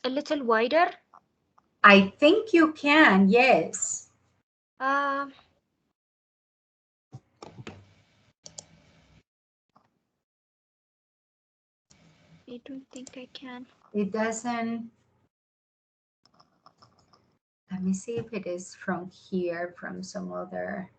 a little wider? I think you can, yes. I don't think I can. It doesn't, let me see if it is from here, from some other.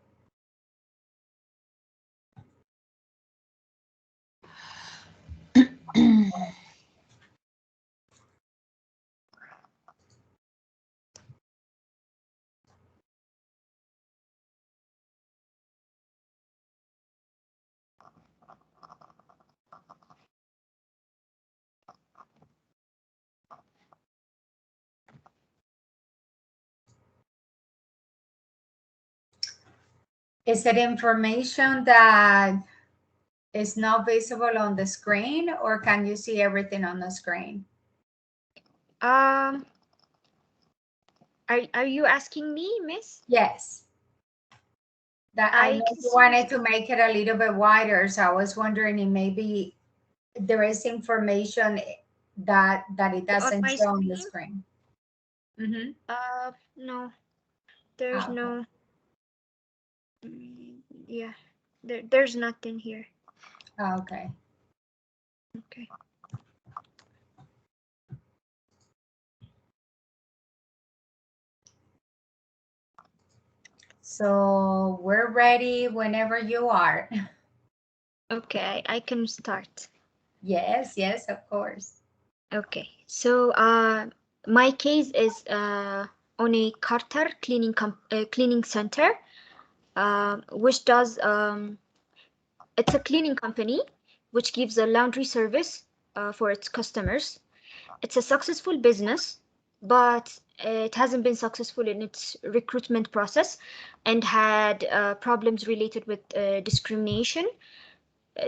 Is it information that is not visible on the screen, or can you see everything on the screen? Are you asking me, Miss? Yes. That I I know can you see wanted to make it a little bit wider, so I was wondering if maybe there is information that it on doesn't my show on the screen. screen. Mm-hmm. No, there's Okay. no. Yeah, there's nothing here. Okay. Okay. So we're ready whenever you are. Okay, I can start. Yes, yes, of course. Okay, so my case is on a Carter cleaning center, which does it's a cleaning company which gives a laundry service for its customers. It's a successful business, but it hasn't been successful in its recruitment process and had problems related with discrimination.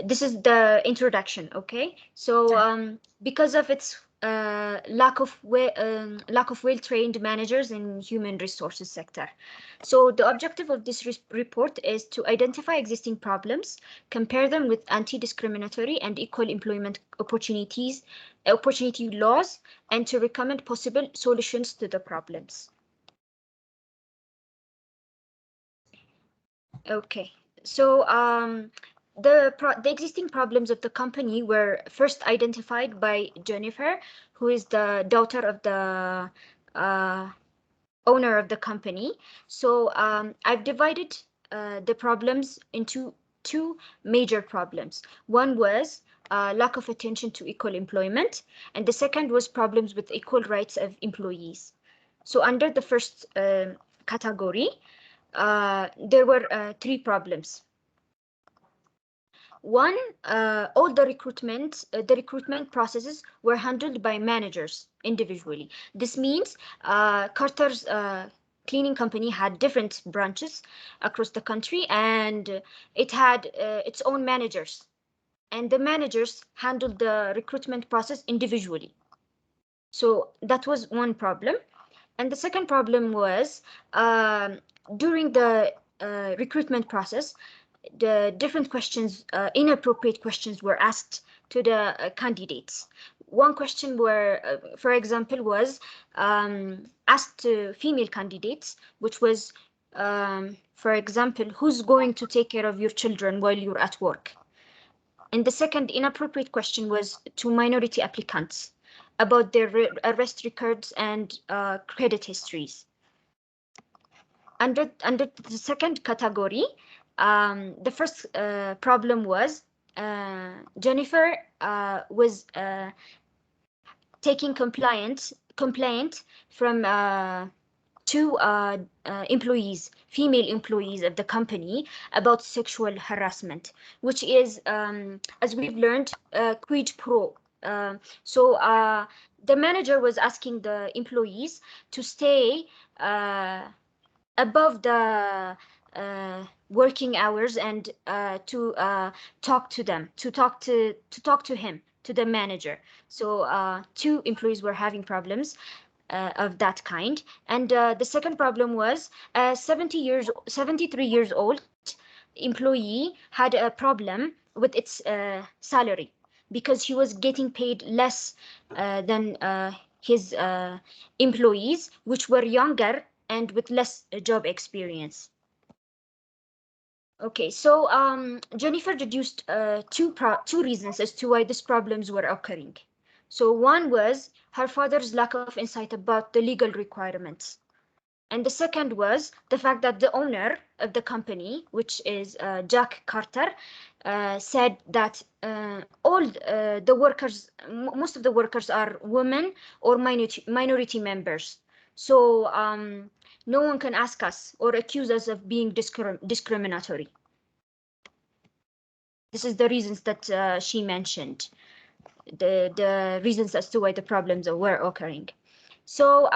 This is the introduction, okay? So because of its lack of well-trained managers in human resources sector. So the objective of this report is to identify existing problems, compare them with anti-discriminatory and equal employment opportunity laws, and to recommend possible solutions to the problems. Okay, so the existing problems of the company were first identified by Jennifer, who is the daughter of the uh, owner of the company. So I've divided the problems into two major problems. One was lack of attention to equal employment, and the second was problems with equal rights of employees. So under the first category, there were three problems. One, all the recruitment processes were handled by managers individually. This means Carter's cleaning company had different branches across the country, and it had its own managers. And the managers handled the recruitment process individually. So that was one problem. And the second problem was during the recruitment process, the different questions, inappropriate questions were asked to the candidates. One question where, for example, was asked to female candidates, which was, for example, who's going to take care of your children while you're at work? And the second inappropriate question was to minority applicants about their arrest records and credit histories. Under the second category, the first problem was Jennifer was taking complaint from two employees, female employees of the company, about sexual harassment, which is, as we've learned, quid pro. So the manager was asking the employees to stay above the working hours and to talk to them, to talk to him, to the manager. So two employees were having problems of that kind. And the second problem was 73 years old employee had a problem with its salary because he was getting paid less than his employees, which were younger and with less job experience. Okay, so Jennifer deduced two reasons as to why these problems were occurring. So one was her father's lack of insight about the legal requirements. And the second was the fact that the owner of the company, which is Jack Carter, said that all the workers, most of the workers are women or minority members. So no one can ask us or accuse us of being discriminatory. This is the reasons that she mentioned, the reasons as to why the problems were occurring. So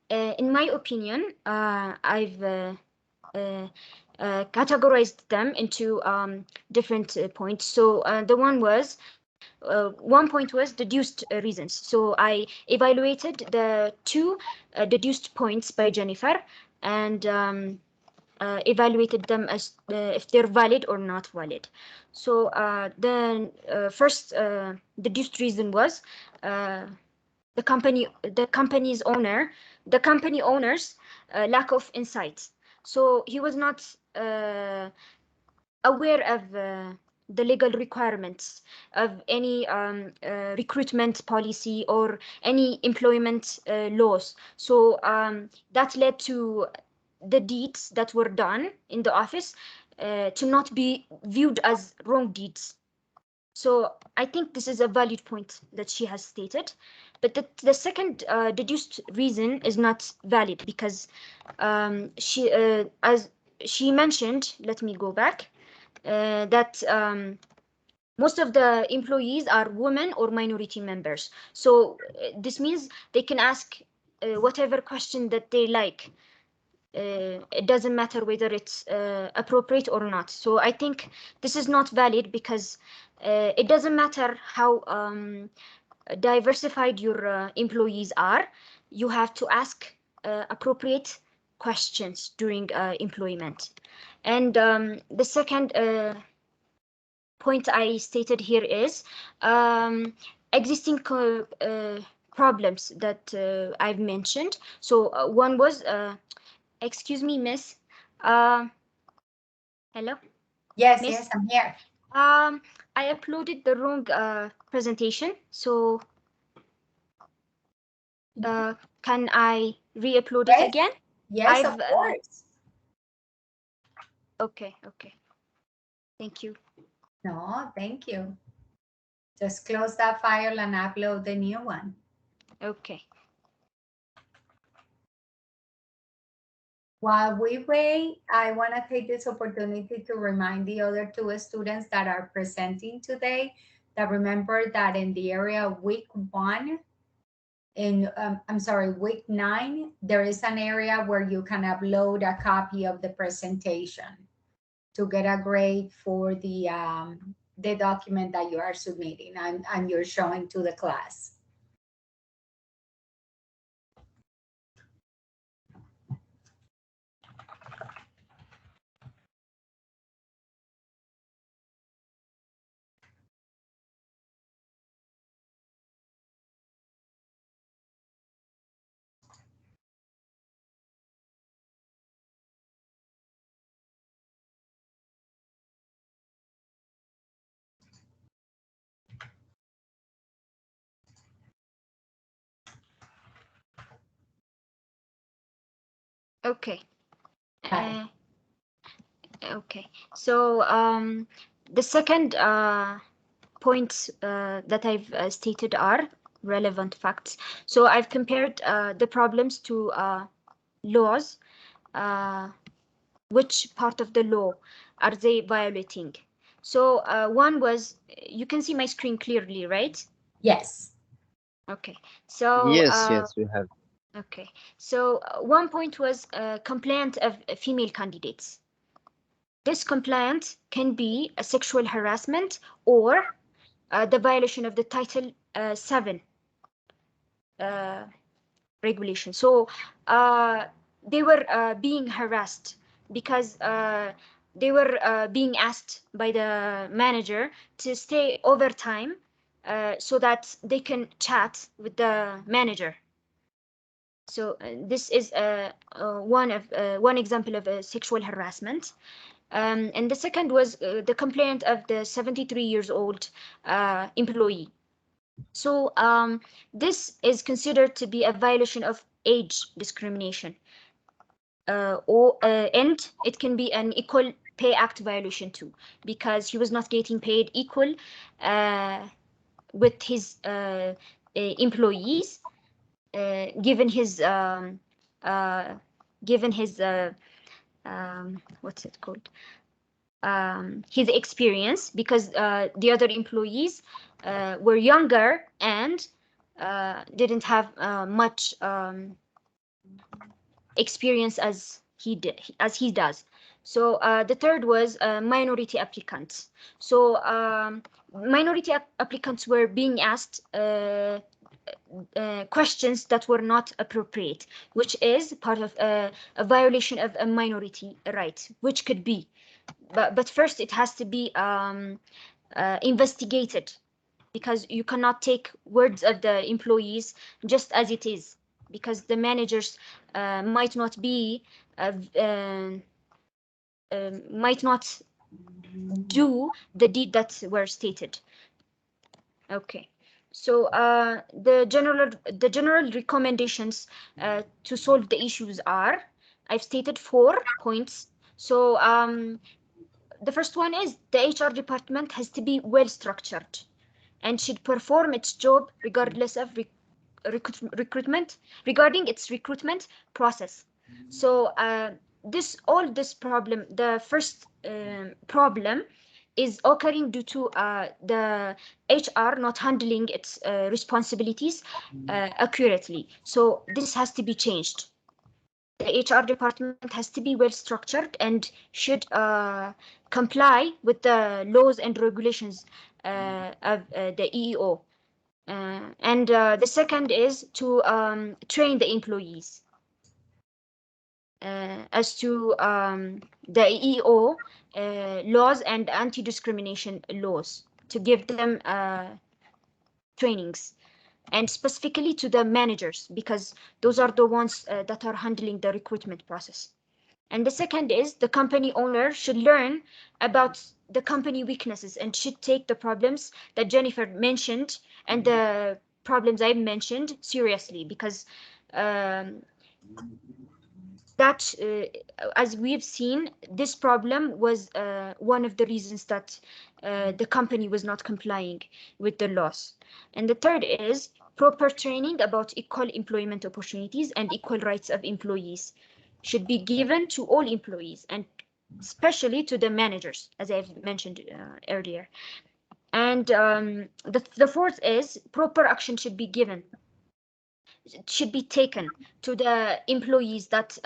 in my opinion, I've categorized them into different points. So the one point was deduced reasons. So I evaluated the two deduced points by Jennifer and evaluated them as if they're valid or not valid. So the first deduced reason was the company's owner, the company owner's lack of insight. So he was not aware of the legal requirements of any recruitment policy or any employment laws. So that led to the deeds that were done in the office to not be viewed as wrong deeds. So I think this is a valid point that she has stated. But the second deduced reason is not valid because as she mentioned, let me go back, that most of the employees are women or minority members. So this means they can ask whatever question that they like. It doesn't matter whether it's appropriate or not. So I think this is not valid because it doesn't matter how diversified your employees are. You have to ask appropriate questions during employment. And the second point I stated here is existing problems that I've mentioned. So one was, excuse me, miss. Uh, Hello, Yes, miss. yes, I'm here. I uploaded the wrong presentation. So can I re-upload it Yes, again? yes, of I've course. okay, okay. Thank you. No, thank you. Just close that file and upload the new one. Okay. While we wait, I want to take this opportunity to remind the other two students that are presenting today that remember that in the area of week 1, week 9, there is an area where you can upload a copy of the presentation to get a grade for the document that you are submitting and you're showing to the class. Okay. Got it. Okay. So the second points that I've stated are relevant facts. So I've compared the problems to laws. Which part of the law are they violating? So one was, you can see my screen clearly, right? Yes. Okay. So Yes, yes, we have. okay. So one point was complaint of female candidates. This complaint can be a sexual harassment or the violation of the Title 7 uh, regulation. So they were being harassed because they were being asked by the manager to stay overtime so that they can chat with the manager. So this is one example of sexual harassment. And the second was the complaint of the 73 years old employee. So this is considered to be a violation of age discrimination, and it can be an Equal Pay Act violation too, because he was not getting paid equal uh, with his employees, given his uh, given his what's it called, his experience, because the other employees were younger and didn't have much experience as he does. So the third was minority applicants. So minority applicants were being asked questions that were not appropriate, which is part of a violation of a minority right, which could be. But first, it has to be investigated, because you cannot take words of the employees just as it is, because the managers might not be might not do the deed that were stated. Okay. So the general recommendations to solve the issues are, I've stated 4 points. So the first one is the HR department has to be well structured and should perform its job regardless of recruitment, regarding its recruitment process. So this problem, the first problem, is occurring due to the HR not handling its responsibilities accurately. So this has to be changed. The HR department has to be well structured and should comply with the laws and regulations of the EEO. And the second is to train the employees as to the EEO laws and anti-discrimination laws, to give them trainings, and specifically to the managers, because those are the ones that are handling the recruitment process. And the second is the company owner should learn about the company weaknesses and should take the problems that Jennifer mentioned and the problems I mentioned seriously, because um, that, as we've seen, this problem was one of the reasons that the company was not complying with the laws. And the third is proper training about equal employment opportunities and equal rights of employees should be given to all employees, and especially to the managers, as I've mentioned earlier. And the fourth is proper action should be taken to the employees that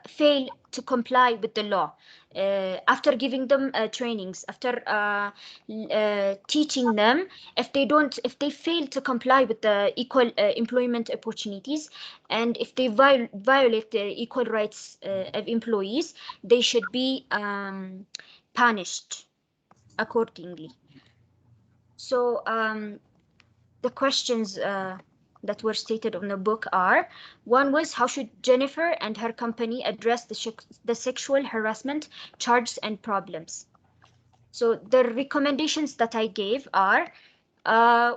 fail to comply with the law, after giving them trainings, after teaching them. If they fail to comply with the equal employment opportunities, and if they violate the equal rights of employees, they should be punished accordingly. So the questions that were stated on the book are: one was, how should Jennifer and her company address the sexual harassment charges and problems? So the recommendations that I gave are,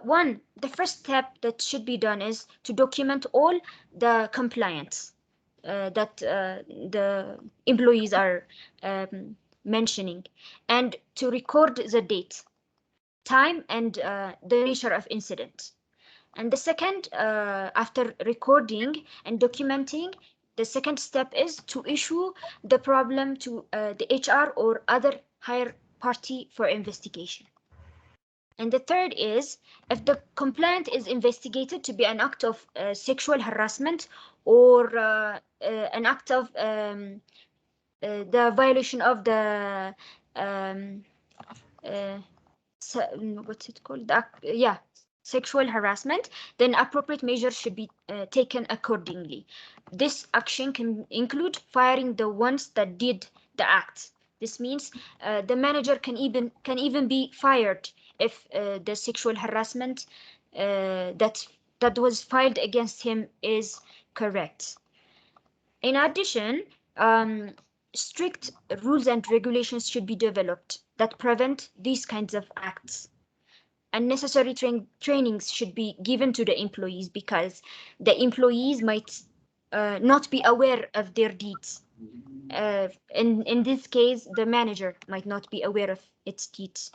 one, the first step that should be done is to document all the compliance that the employees are mentioning, and to record the date, time, and the nature of incident. And the second, after recording and documenting, the second step is to issue the problem to the HR or other higher party for investigation. And the third is, if the complaint is investigated to be an act of sexual harassment, or an act of the violation of the um, uh, what's it called? Yeah, sexual harassment, then appropriate measures should be taken accordingly. This action can include firing the ones that did the act. This means the manager can even be fired if the sexual harassment that was filed against him is correct. In addition, strict rules and regulations should be developed that prevent these kinds of acts. Unnecessary trainings should be given to the employees because the employees might not be aware of their deeds. In this case, the manager might not be aware of its deeds.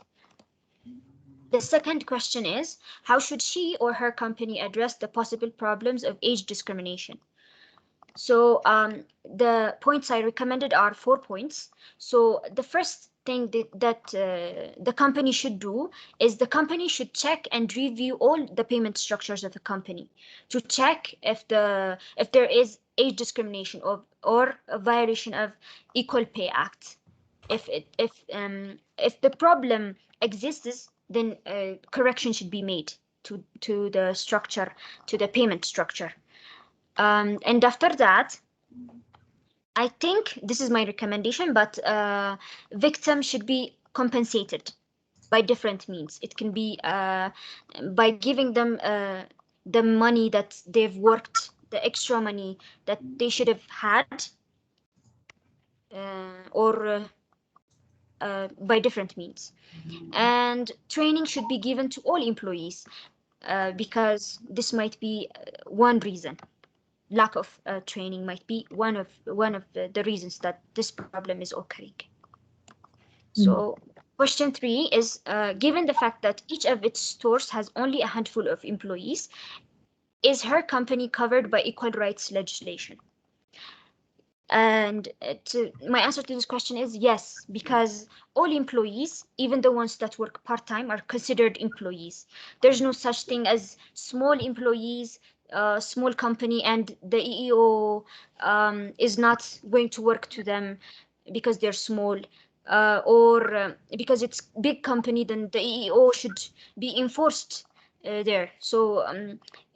The second question is, how should she or her company address the possible problems of age discrimination? So the points I recommended are 4 points. So the first thing that the company should do is the company should check and review all the payment structures of the company to check if there is age discrimination or a violation of Equal Pay Act. If the problem exists, then correction should be made to the structure, to the payment structure. And after that, I think this is my recommendation, but victims should be compensated by different means. It can be by giving them the money that they've worked, the extra money that they should have had, or by different means. And training should be given to all employees because this might be one reason. Lack of training might be one of the reasons that this problem is occurring. So question 3 is, given the fact that each of its stores has only a handful of employees, is her company covered by equal rights legislation? And my answer to this question is yes, because all employees, even the ones that work part-time, are considered employees. There's no such thing as small employees, small company, and the EEO is not going to work to them because they're small, or because it's big company, then the EEO should be enforced there. So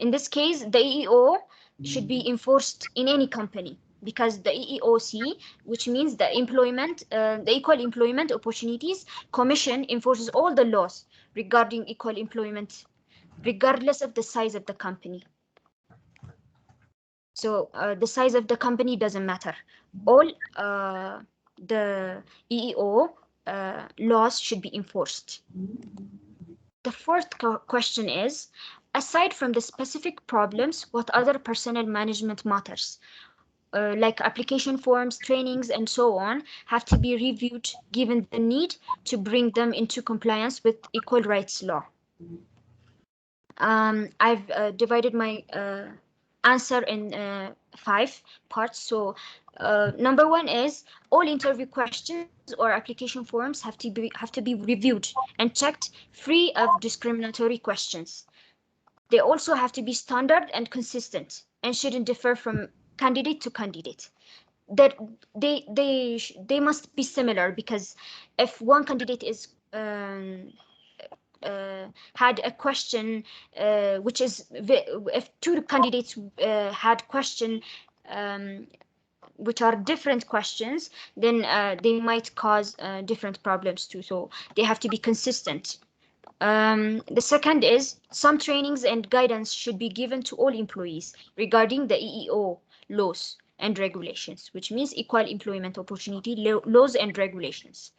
in this case, the EEO should be enforced in any company, because the EEOC, which means the Equal Employment Opportunities Commission, enforces all the laws regarding equal employment, regardless of the size of the company. So the size of the company doesn't matter. All the EEO laws should be enforced. The fourth question is, aside from the specific problems, what other personnel management matters, like application forms, trainings, and so on, have to be reviewed given the need to bring them into compliance with equal rights law? I've divided my answer in 5 parts. So number 1 is, all interview questions or application forms have to be reviewed and checked free of discriminatory questions. They also have to be standard and consistent and shouldn't differ from candidate to candidate. That they must be similar, because if one candidate is had a question which is, if two candidates had question which are different questions, then they might cause different problems too. So they have to be consistent. The second is, some trainings and guidance should be given to all employees regarding the EEO laws and regulations, which means Equal Employment Opportunity laws and regulations.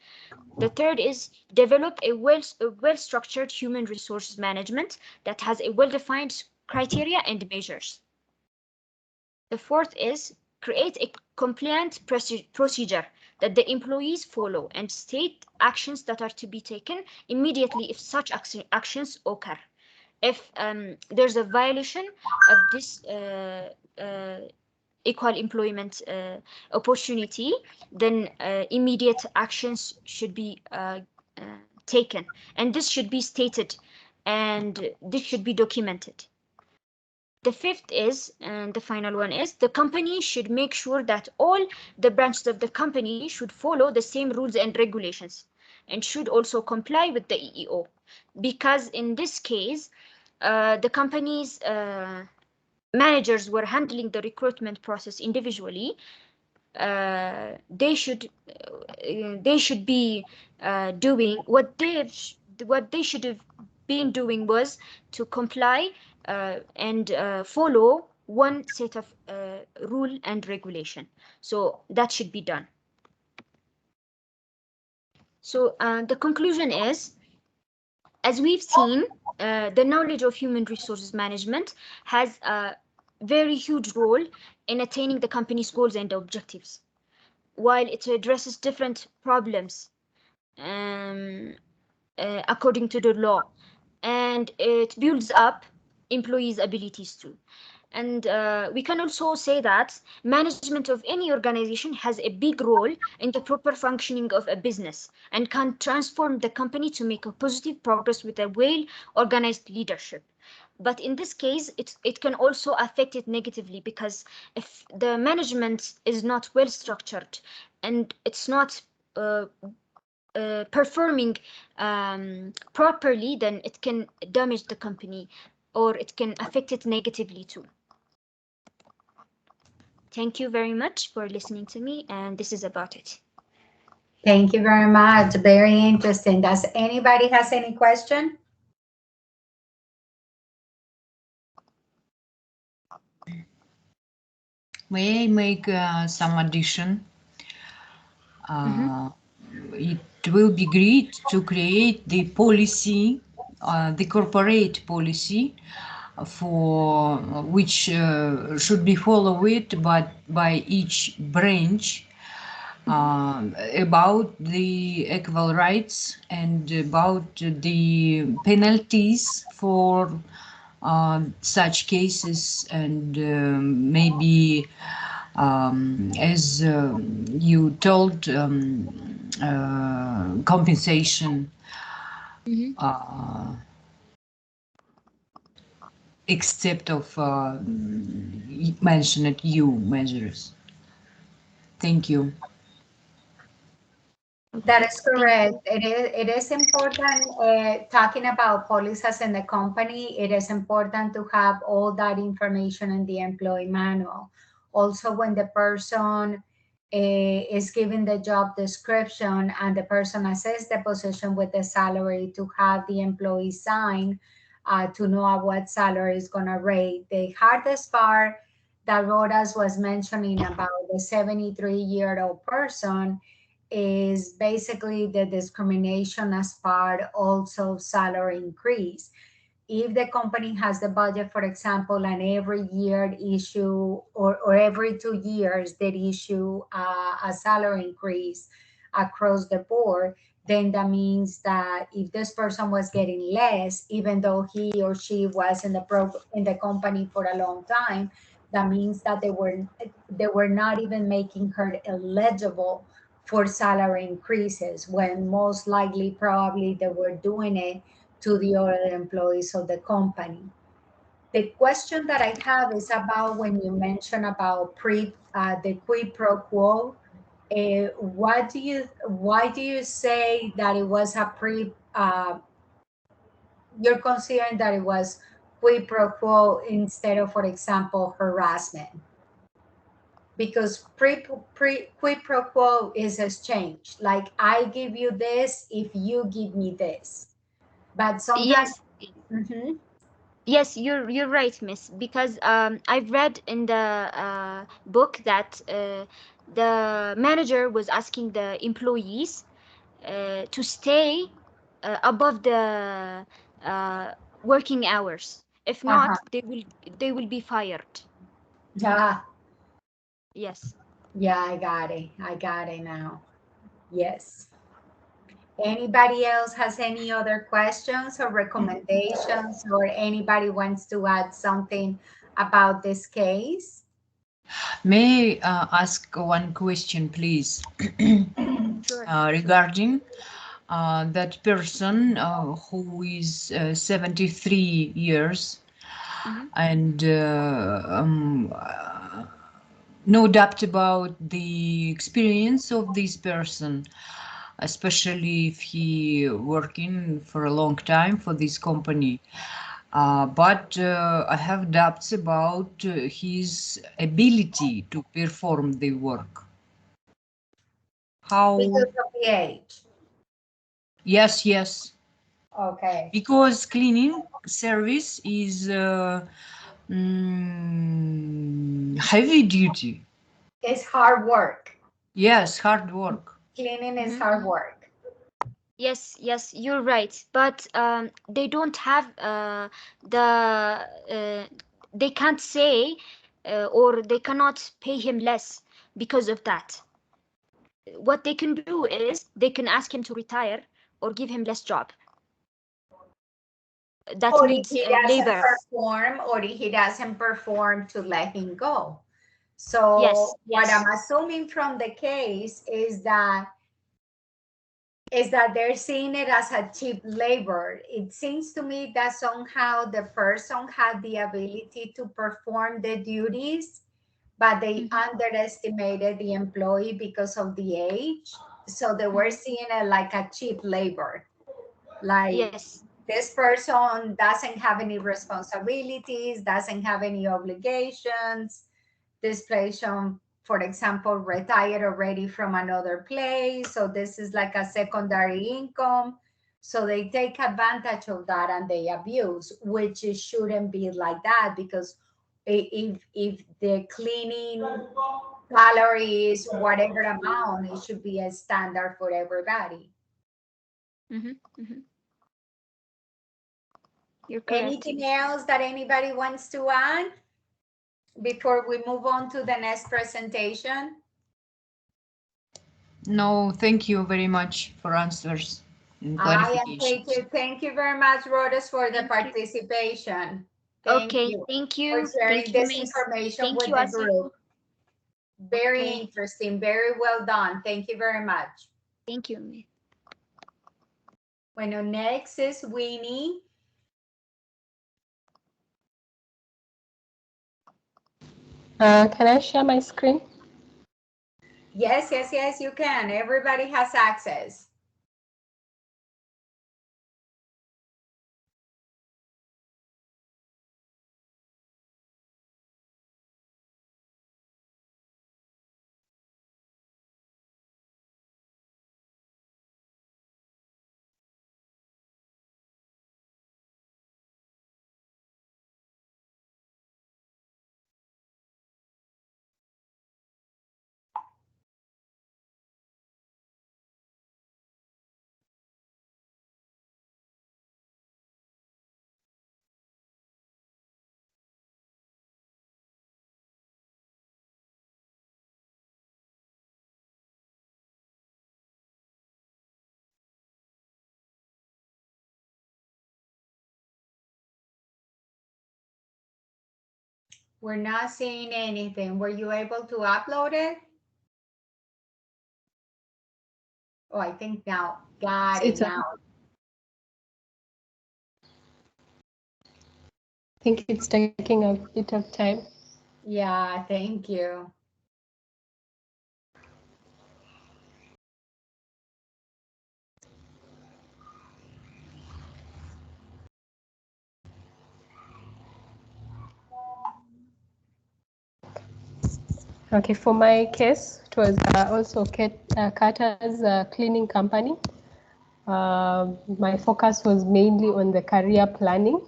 The third is, develop a well-structured human resources management that has a well-defined criteria and measures. The fourth is, create a compliant procedure that the employees follow and state actions that are to be taken immediately if such actions occur. If there's a violation of this equal employment opportunity, then immediate actions should be taken, and this should be stated, and this should be documented. The fifth is, and the final one is, the company should make sure that all the branches of the company should follow the same rules and regulations and should also comply with the EEO, because in this case, the company's managers were handling the recruitment process individually. They should be doing what they've what they should have been doing was to comply and follow one set of rule and regulation. So that should be done. So the conclusion is, as we've seen, the knowledge of human resources management has a very huge role in attaining the company's goals and objectives, while it addresses different problems um, according to the law, and it builds up employees' abilities too. And we can also say that management of any organization has a big role in the proper functioning of a business and can transform the company to make a positive progress with a well-organized leadership. But in this case, it can also affect it negatively, because if the management is not well structured and it's not performing properly, then it can damage the company or it can affect it negatively too. Thank you very much for listening to me, and this is about it. Thank you very much. Very interesting. Does anybody has any question? May I make some addition? It will be great to create the policy, the corporate policy, for which should be followed by each branch, about the equal rights and about the penalties for such cases, and maybe, as you told, compensation, except of mentioned you measures. Thank you. That Okay, is thank correct. you. It is important, talking about policies in the company, it is important to have all that information in the employee manual. Also, when the person is given the job description and the person assess the position with the salary, to have the employee sign to know at what salary is going to rate. The hardest part that Rodas was mentioning about the 73-year-old person is basically the discrimination as part also salary increase. If the company has the budget, for example, and every year issue, or every 2 years they issue a salary increase across the board, then that means that if this person was getting less, even though he or she was in the company for a long time, that means that they were not even making her eligible for salary increases, when most likely probably they were doing it to the other employees of the company. The question that I have is about when you mention about the quid pro quo. Why do you say that it was a you're considering that it was quid pro quo instead of, for example, harassment? Because quid pro quo is exchange. Like, I give you this if you give me this. But sometimes, Yes, mhm. yes, you're right, Miss. Because I've read in the book that the manager was asking the employees to stay above the uh, working hours. If Uh-huh. not, they will be fired. Yeah, Yes. yeah, I got it. I got it now. Yes. Anybody else has any other questions or recommendations, or anybody wants to add something about this case? May I ask one question, please? Sure. Regarding that person who is 73 years, Hmm. and no doubt about the experience of this person, especially if he working for a long time for this company. But I have doubts about his ability to perform the work. How? Because of the age. Yes, yes. Okay. Because cleaning service is heavy duty. It's hard work. Yes, hard work. Cleaning is Mhm. hard work. Yes, yes, you're right. But they don't have they can't say or they cannot pay him less because of that. What they can do is they can ask him to retire or give him less job that Or if needs he doesn't labor. perform, or if he doesn't perform, to let him go. So Yes, what I'm yes. assuming from the case is that they're seeing it as a cheap labor. It seems to me that somehow the person had the ability to perform the duties, but they Mhm, underestimated the employee because of the age. So they were mhm. seeing it like a cheap labor. Like, Yes. this person doesn't have any responsibilities, doesn't have any obligations. This person, for example, retired already from another place. So this is like a secondary income. So they take advantage of that and they abuse, which it shouldn't be like that, because if the cleaning salary is whatever amount, it should be a standard for everybody. Mhm, mhm. You're correct. Anything else that anybody wants to add before we move on to the next presentation? No, thank you very much for answers and I am clarifications. thank you very much, Rhodas, for the Thank you. participation. Thank Okay, you thank for you. sharing Thank you, this Miss. information Thank with you, the Asiku. group. Very Okay, interesting, very well done. Thank you very much. thank you, Miss. Bueno, next is Winnie. Can I share my screen? Yes, yes, yes, you can. Everybody has access. We're not seeing anything. Were you able to upload it? Oh, I think now. Got it It's now. I think it's taking a bit of time. Yeah, thank you. Okay, for my case, it was also Carter's cleaning company. My focus was mainly on the career planning.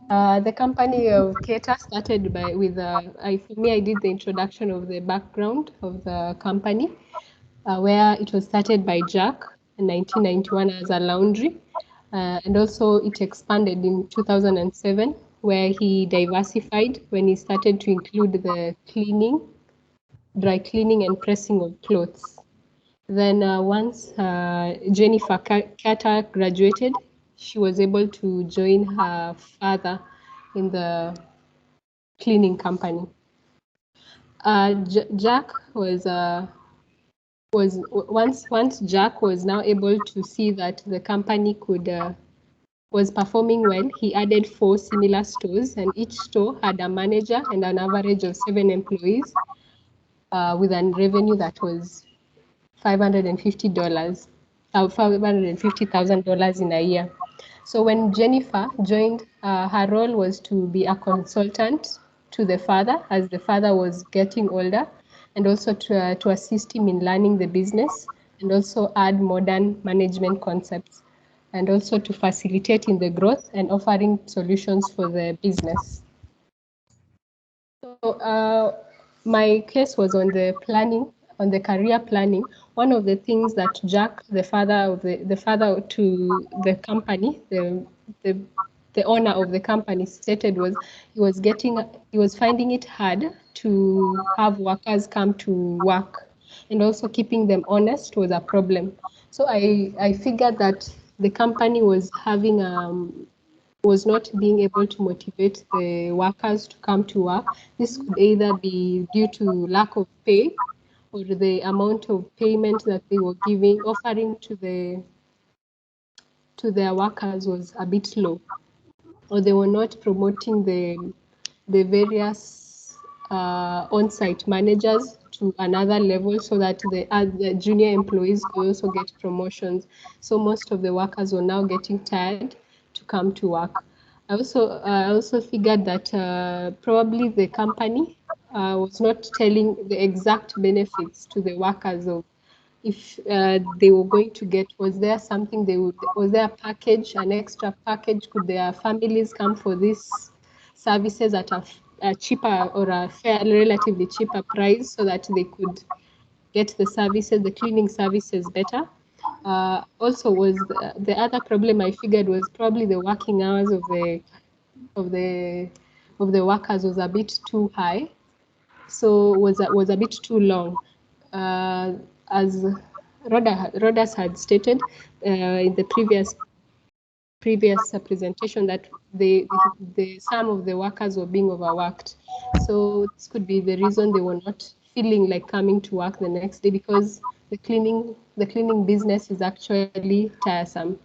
The company of Cater started for me, I did the introduction of the background of the company, where it was started by Jack in 1991 as a laundry. And also it expanded in 2007, where he diversified when he started to include the cleaning, dry cleaning and pressing of clothes. Then once Jennifer Carter graduated, she was able to join her father in the cleaning company. Jack was once Jack was now able to see that the company was performing well. He added 4 similar stores, and each store had a manager and an average of 7 employees, with a revenue that was $550, $550,000 in a year. So when Jennifer joined, her role was to be a consultant to the father, as the father was getting older, and also to assist him in learning the business and also add modern management concepts, and also to facilitate in the growth and offering solutions for the business. So my case was on the planning, on the career planning. One of the things that Jack, the father to the company, the owner of the company, stated was he was finding it hard to have workers come to work, and also keeping them honest was a problem. So I figured that the company was not being able to motivate the workers to come to work. This could either be due to lack of pay, or the amount of payment that they were offering to their workers was a bit low, or they were not promoting the various on-site managers to another level, so that the junior employees could also get promotions. So most of the workers were now getting tired to come to work. I also figured that probably the company was not telling the exact benefits to the workers of if they were going to get, was there something was there a package, an extra package? Could their families come for these services at a cheaper or a relatively cheaper price, so that they could get the services, the cleaning services better? Also, was the other problem I figured was probably the working hours of the of the workers was a bit too high, so was a bit too long. As Rodas had stated in the previous presentation, that some of the workers were being overworked. So this could be the reason they were not feeling like coming to work the next day, because the cleaning business is actually tiresome.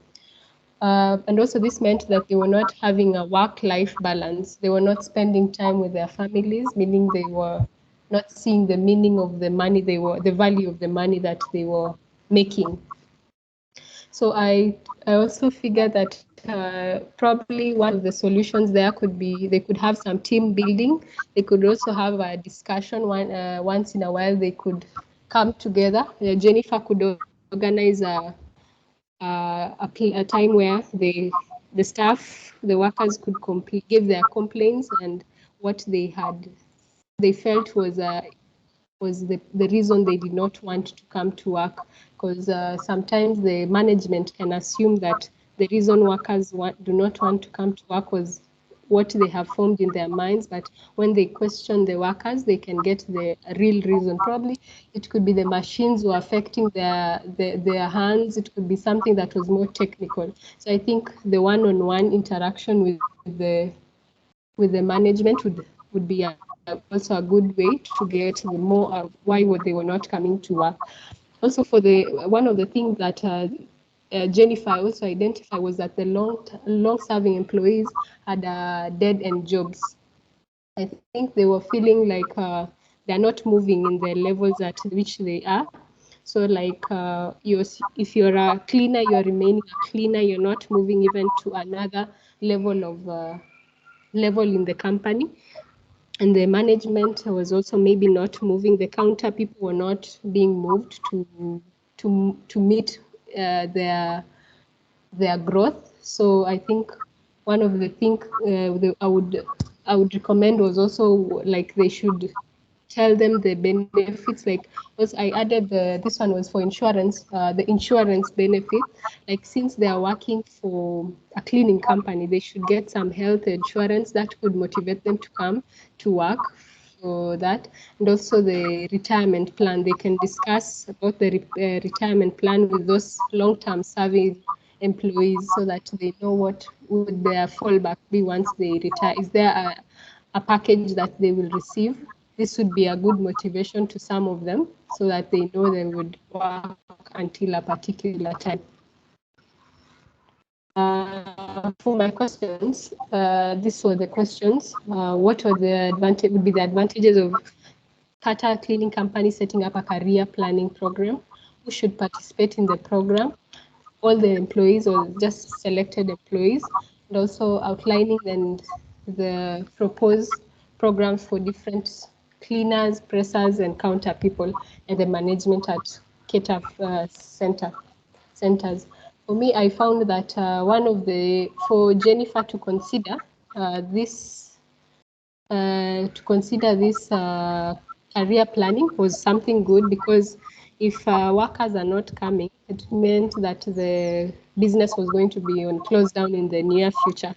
And also this meant that they were not having a work-life balance. They were not spending time with their families, meaning they were not seeing the meaning of the money the value of the money that they were making. So I also figured that probably one of the solutions there could be, they could have some team building. They could also have a discussion once in a while. They could come together. Jennifer could organize a time where the staff, the workers could give their complaints and what they felt was the reason they did not want to come to work. Because sometimes the management can assume that the reason workers do not want to come to work was what they have formed in their minds, but when they question the workers, they can get the real reason. Probably it could be the machines were affecting their hands. It could be something that was more technical. So I think the one-on-one interaction with the management would be also a good way to get the more of why they were not coming to work. Also, for one of the things that Jennifer also identified was that the long-serving employees had dead-end jobs. I think they were feeling like they're not moving in the levels at which they are. So like if you're a cleaner, you're remaining a cleaner. You're not moving even to another level in the company. And the management was also maybe not moving. The counter people were not being moved to meet their growth. So I think one of the things I would recommend was also like they should tell them the benefits. Like, because I added this one was for insurance, the insurance benefit. Like, since they are working for a cleaning company, they should get some health insurance that could motivate them to come to work for that. And also the retirement plan, they can discuss about the retirement plan with those long-term serving employees, so that they know what would their fallback be once they retire. Is there a package that they will receive? This would be a good motivation to some of them, so that they know they would work until a particular time. For my questions, these were the questions. What would be the advantages of Tata Cleaning Company setting up a career planning program? Who should participate in the program? All the employees or just selected employees? And also outlining the proposed programs for different cleaners, pressers, and counter people, and the management at KETA centers. For me, I found that for Jennifer to consider this career planning was something good, because if workers are not coming, it meant that the business was going to be closed down in the near future.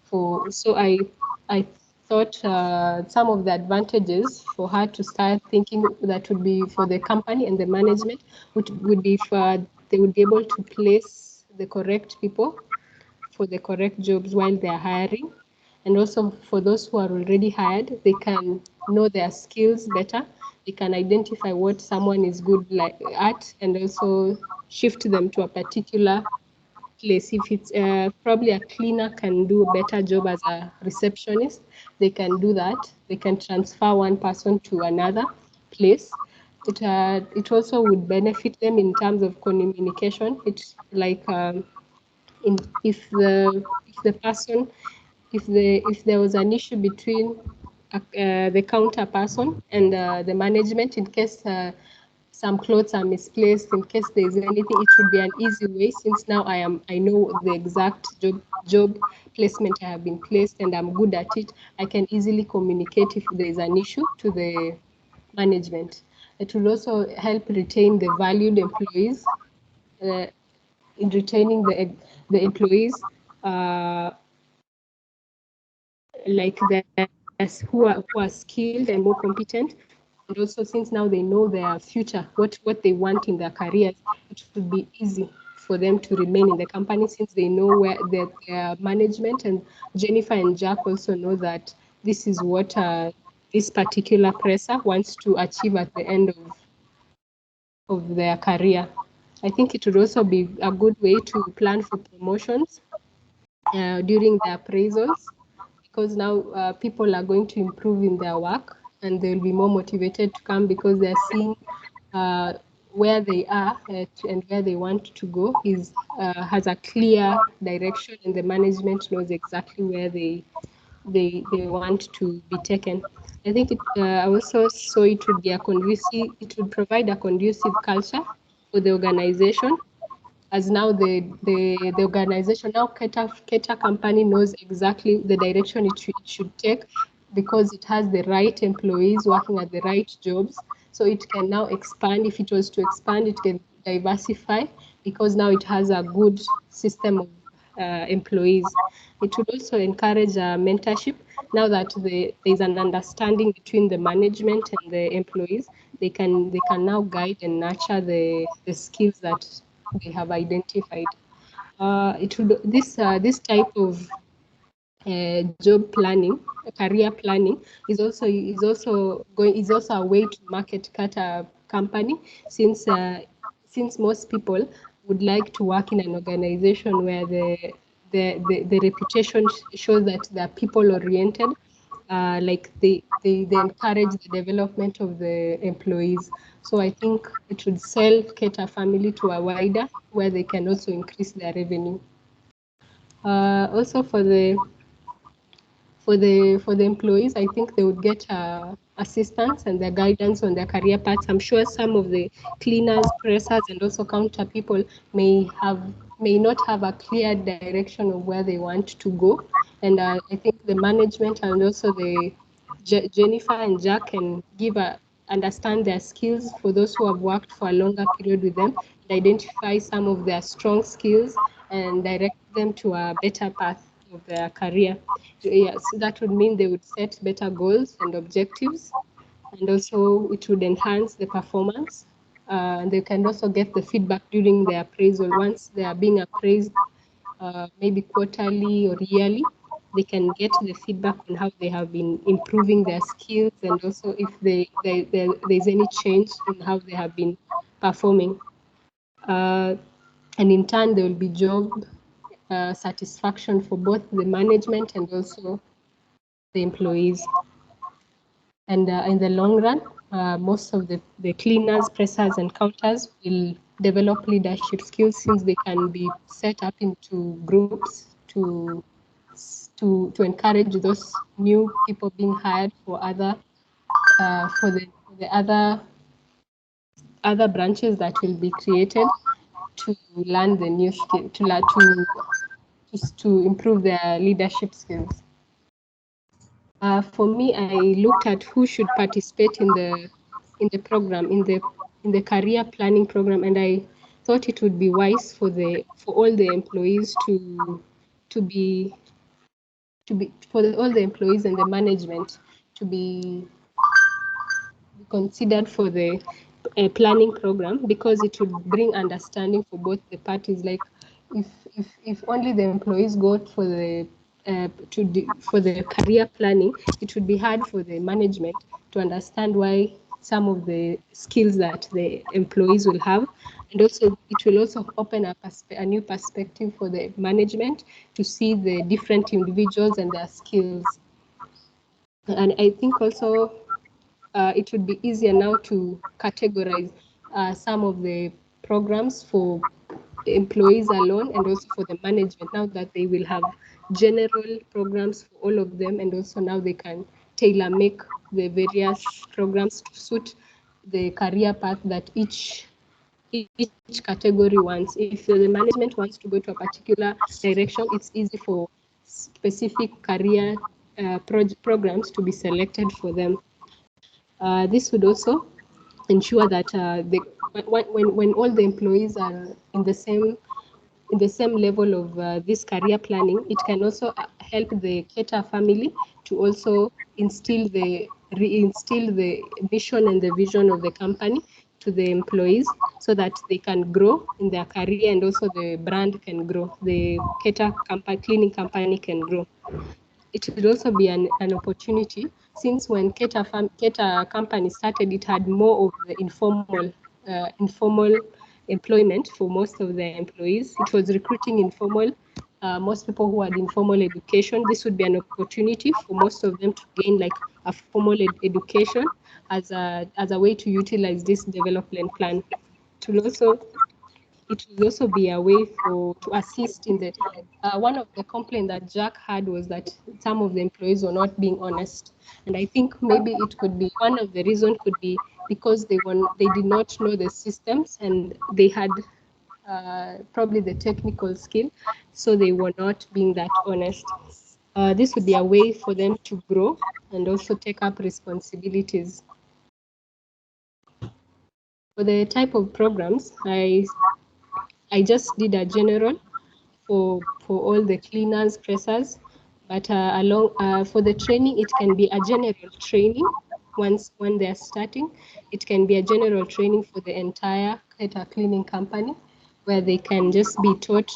So I thought some of the advantages for her to start thinking that would be for the company and the management would be if they would be able to place the correct people for the correct jobs while they are hiring. And also for those who are already hired, they can know their skills better. They can identify what someone is good at, and also shift them to a particular place. If it's probably a cleaner can do a better job as a receptionist, they can do that. They can transfer one person to another place. It also would benefit them in terms of communication. It's like if there was an issue between the counter person and the management, in case some clothes are misplaced, in case there is anything, it should be an easy way, since now I know the exact job placement I have been placed and I'm good at it. I can easily communicate if there is an issue to the management. It will also help retain the valued employees. In retaining the employees, like who are skilled and more competent, and also since now they know their future, what they want in their careers, it should be easy for them to remain in the company, since they know where their management, and Jennifer and Jack also know that this is what this particular presser wants to achieve at the end of their career. I think it would also be a good way to plan for promotions during the appraisals, because now people are going to improve in their work and they'll be more motivated to come, because they're seeing where they are and where they want to go has a clear direction, and the management knows exactly where they want to be taken. I think I also saw it would be it would provide a conducive culture for the organization, as now the organization, now KETA company knows exactly the direction it should take, because it has the right employees working at the right jobs. So it can now expand. If it was to expand, it can diversify, because now it has a good system of employees. It would also encourage mentorship. Now that there's an understanding between the management and the employees, they can now guide and nurture the skills that they have identified. This type of job planning, career planning, is also a way to market KETA company, since most people would like to work in an organization where the reputation shows that they're people oriented. Like they encourage the development of the employees. So I think it would sell KETA family to a wider, where they can also increase their revenue. Also for the employees, I think they would get assistance and their guidance on their career paths. I'm sure some of the cleaners, pressers, and also counter people may not have a clear direction of where they want to go. And I think the management and also the Jennifer and Jack can understand their skills for those who have worked for a longer period with them, and identify some of their strong skills and direct them to a better path of their career. Yes, that would mean they would set better goals and objectives, and also it would enhance the performance. And they can also get the feedback during their appraisal. Once they are being appraised, maybe quarterly or yearly, they can get the feedback on how they have been improving their skills, and also if there's any change in how they have been performing. And in turn, there will be job satisfaction for both the management and also the employees. And in the long run, most of the cleaners, pressers, and counters will develop leadership skills, since they can be set up into groups to encourage those new people being hired for the other other branches that will be created to learn the new skill, to improve their leadership skills. For me, I looked at who should participate in the program, in the career planning program, and I thought it would be wise for all the employees all the employees and the management to be considered for the planning program, because it would bring understanding for both the parties. Like if only the employees go for the career planning, it would be hard for the management to understand why some of the skills that the employees will have, and also it will also open up a new perspective for the management to see the different individuals and their skills. And I think also it would be easier now to categorize some of the programs for employees alone and also for the management, now that they will have general programs for all of them, and also now they can tailor make the various programs to suit the career path that each category wants. If the management wants to go to a particular direction, it's easy for specific career programs to be selected for them. This would also ensure that when all the employees are in the same level of this career planning, it can also help the Keta family to also reinstill the mission and the vision of the company to the employees, so that they can grow in their career, and also the brand can grow, the Keta cleaning company can grow. It would also be an opportunity, since when Keta company started, it had more of the informal employment for most of the employees. It was recruiting informal, most people who had informal education. This would be an opportunity for most of them to gain like a formal education as a way to utilize this development plan. It will also be a way to assist in the one of the complaints that Jack had was that some of the employees were not being honest, and I think maybe it could be one of the reasons could be because they did not know the systems, and they had probably the technical skill, so they were not being that honest. This would be a way for them to grow and also take up responsibilities. For the type of programs, I just did a general for all the cleaners, pressers, but for the training, it can be a general training when they're starting. It can be a general training for the entire cleaning company, where they can just be taught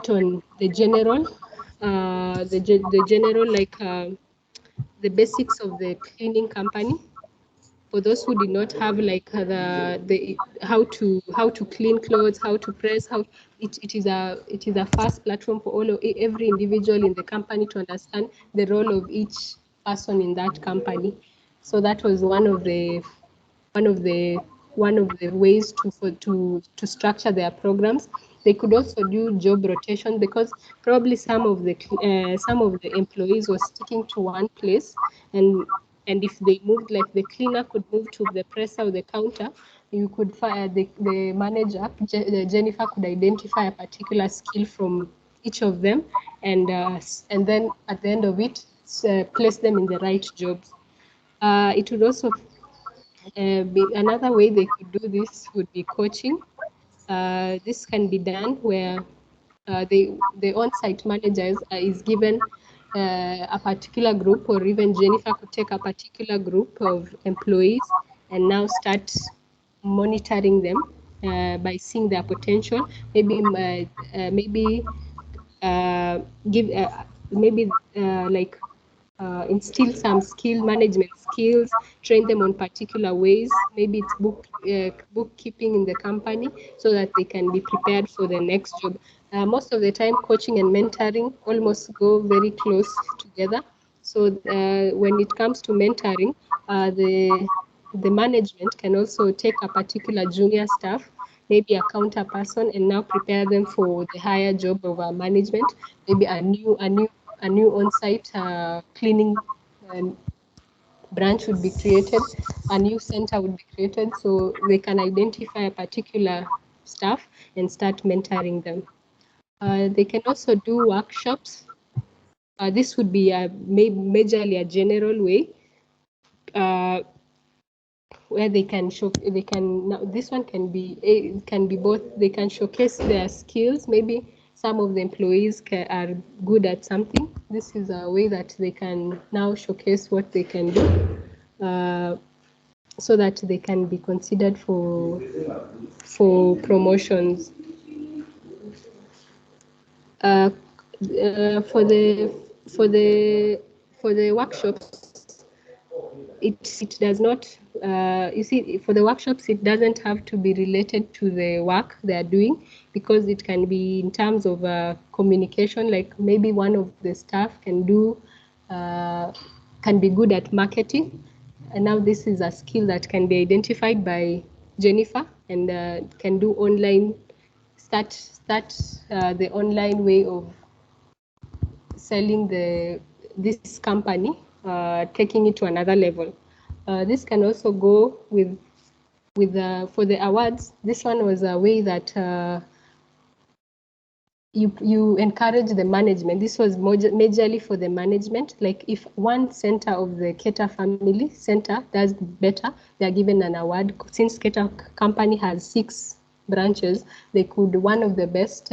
on the general, the basics of the cleaning company. For those who did not have like the how to clean clothes, how to press, it is a fast platform for every individual in the company to understand the role of each person in that company. So that was one of the ways to structure their programs. They could also do job rotation, because probably some of the employees were sticking to one place, and if they moved, like the cleaner could move to the presser or the counter, you could find the manager, Jennifer, could identify a particular skill from each of them, and then at the end of it, place them in the right jobs. It would also another way they could do this would be coaching. This can be done where the on-site managers is given a particular group, or even Jennifer could take a particular group of employees and now start monitoring them by seeing their potential. Instill some management skills, train them on particular ways. Maybe it's bookkeeping in the company, so that they can be prepared for the next job. Most of the time, coaching and mentoring almost go very close together. So when it comes to mentoring, the management can also take a particular junior staff, maybe a counter person, and now prepare them for the higher job of management, maybe a new on-site cleaning branch would be created, a new center would be created, so they can identify a particular staff and start mentoring them. They can also do workshops. This would be majorly a general way where they can show, they can, now this one can be, it can be both, they can showcase their skills. Maybe some of the employees are good at something. This is a way that they can now showcase what they can do, so that they can be considered for promotions. For the workshops, it does not, you see, for the workshops, it doesn't have to be related to the work they are doing, because it can be in terms of communication. Like maybe one of the staff can be good at marketing, and now this is a skill that can be identified by Jennifer, and can do online, start the online way of selling this company, taking it to another level. This can also go with for the awards. This one was a way that you encourage the management. This was majorly for the management. Like if one center of the Keta family center does better, they are given an award. Since Keta company has 6 branches, they could, one of the best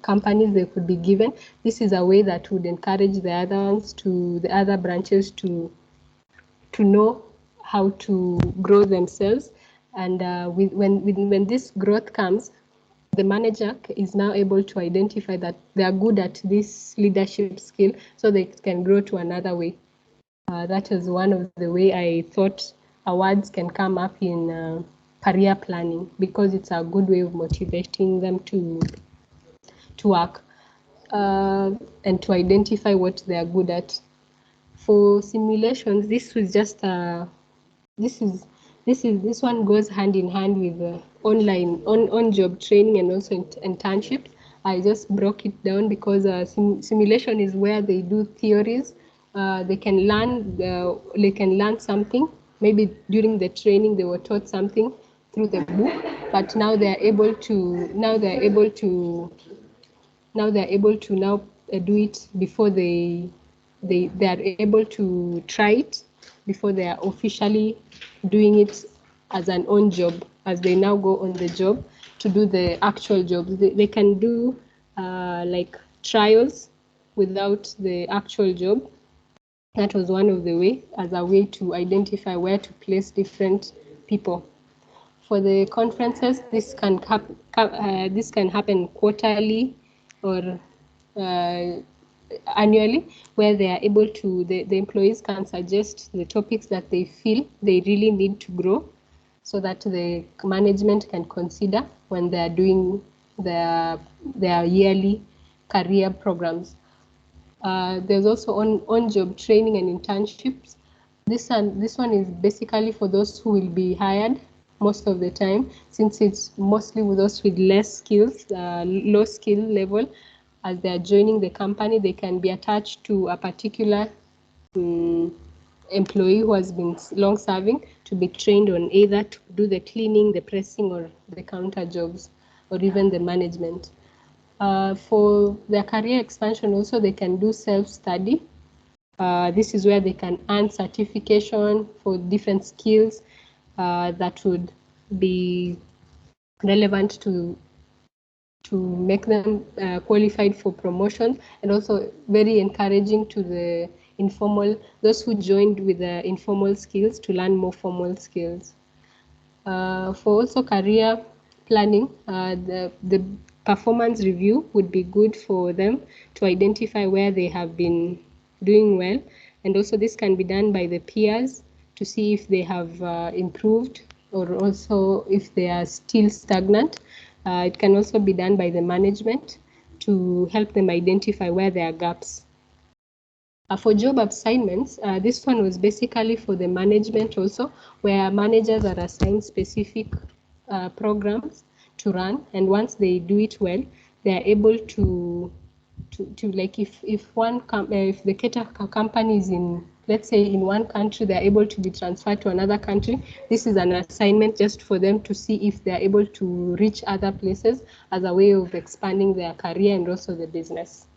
companies they could be given. This is a way that would encourage the other ones, to the other branches, to know how to grow themselves. And when this growth comes, the manager is now able to identify that they are good at this leadership skill, so they can grow to another way. That is one of the way I thought awards can come up in career planning, because it's a good way of motivating them to work and to identify what they are good at. For simulations, this was just this one goes hand in hand with online on-job training and also internships. I just broke it down because simulation is where they do theories. They can learn something. Maybe during the training they were taught something through the book, but now they are able to do it before they are able to try it before they are officially doing it as an own job, as they now go on the job to do the actual job. They can do like trials without the actual job. That was one of the way, as a way to identify where to place different people. For the conferences, this can happen quarterly or annually, where they are able to, the employees can suggest the topics that they feel they really need to grow, so that the management can consider when they are doing their yearly career programs. There's also on-job training and internships. This one is basically for those who will be hired most of the time, since it's mostly with those with less skills, low skill level. As they are joining the company, they can be attached to a particular employee who has been long serving, to be trained on either to do the cleaning, the pressing, or the counter jobs, or even the management. For their career expansion also, they can do self-study. This is where they can earn certification for different skills that would be relevant to make them qualified for promotion, and also very encouraging to the those who joined with the informal skills, to learn more formal skills. For also career planning, the performance review would be good for them to identify where they have been doing well, and also this can be done by the peers to see if they have improved, or also if they are still stagnant. It can also be done by the management to help them identify where there are gaps. For job assignments, this one was basically for the management also, where managers are assigned specific programs to run, and once they do it well, they are able to like, if the Keta company is in let's say in one country, they're able to be transferred to another country. This is an assignment just for them to see if they're able to reach other places as a way of expanding their career and also the business.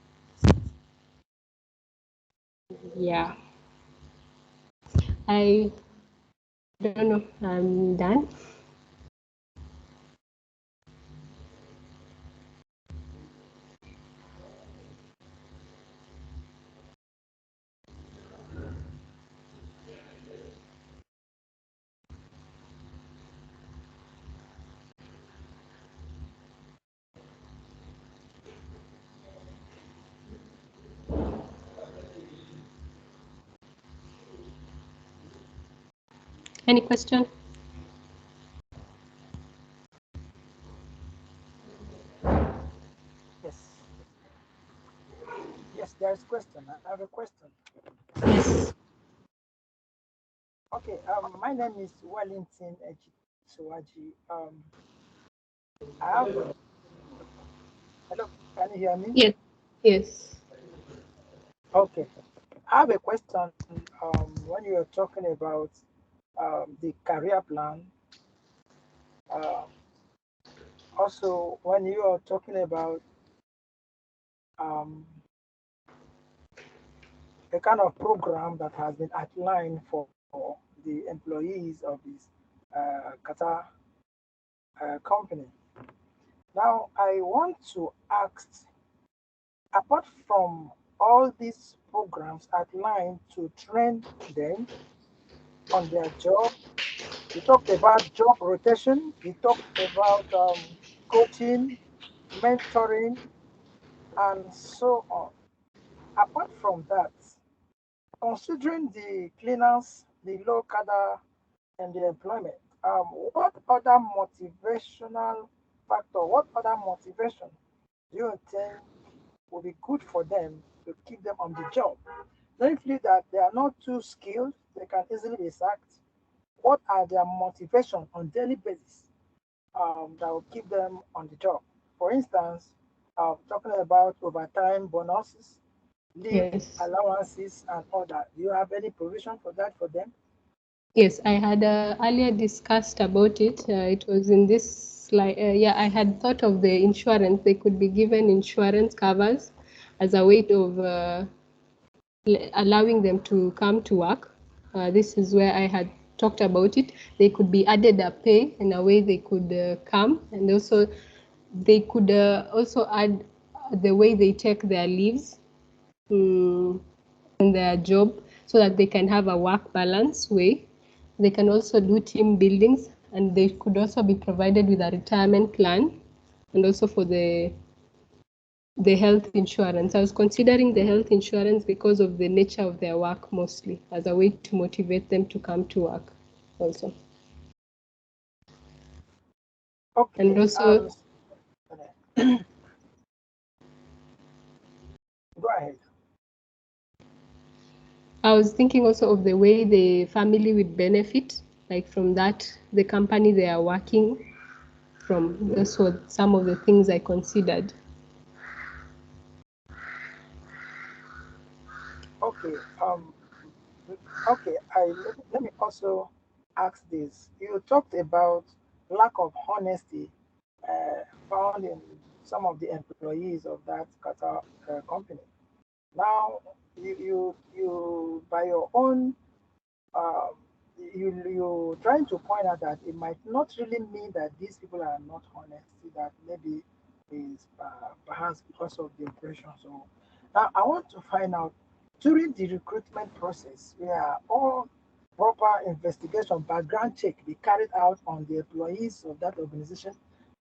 Yeah. I don't know. I'm done. Any question? Yes. Yes, there's question. I have a question. Yes. Okay, my name is Wellington Ejisowaji. I have, hello, can you hear me? Yes. Yes. Okay, I have a question. When you're talking about the career plan, uh, also when you are talking about um, the kind of program that has been outlined for the employees of this Qatar company. Now, I want to ask, apart from all these programs outlined to train them on their job, you talked about job rotation, you talked about coaching, mentoring, and so on. Apart from that, considering the cleaners, the low cadre, and the employment, what other motivational factor, what other motivation do you think will be good for them to keep them on the job? Simply that they are not too skilled, they can easily be sacked. What are their motivation on daily basis that will keep them on the job? For instance, talking about overtime bonuses, leave Yes. allowances, and all that. Do you have any provision for that for them? Yes, I had earlier discussed about it. It was in this slide. Yeah, I had thought of the insurance. They could be given insurance covers as a way of allowing them to come to work. This is where I had talked about it. They could be added a pay in a way they could come, and also they could also add the way they take their leaves in their job so that they can have a work balance way. They can also do team buildings, and they could also be provided with a retirement plan and also for the health insurance. I was considering the health insurance because of the nature of their work mostly as a way to motivate them to come to work also. And Okay. also, Go ahead. I was thinking also of the way the family would benefit, like from that, the company they are working from. Those were some of the things I considered. Okay. Okay. Let me also ask this. You talked about lack of honesty found in some of the employees of that Qatar company. Now, you by your own uh, you trying to point out that it might not really mean that these people are not honest. That maybe is perhaps because of the operation. So now I want to find out during the recruitment process where all proper investigation, background check be carried out on the employees of that organization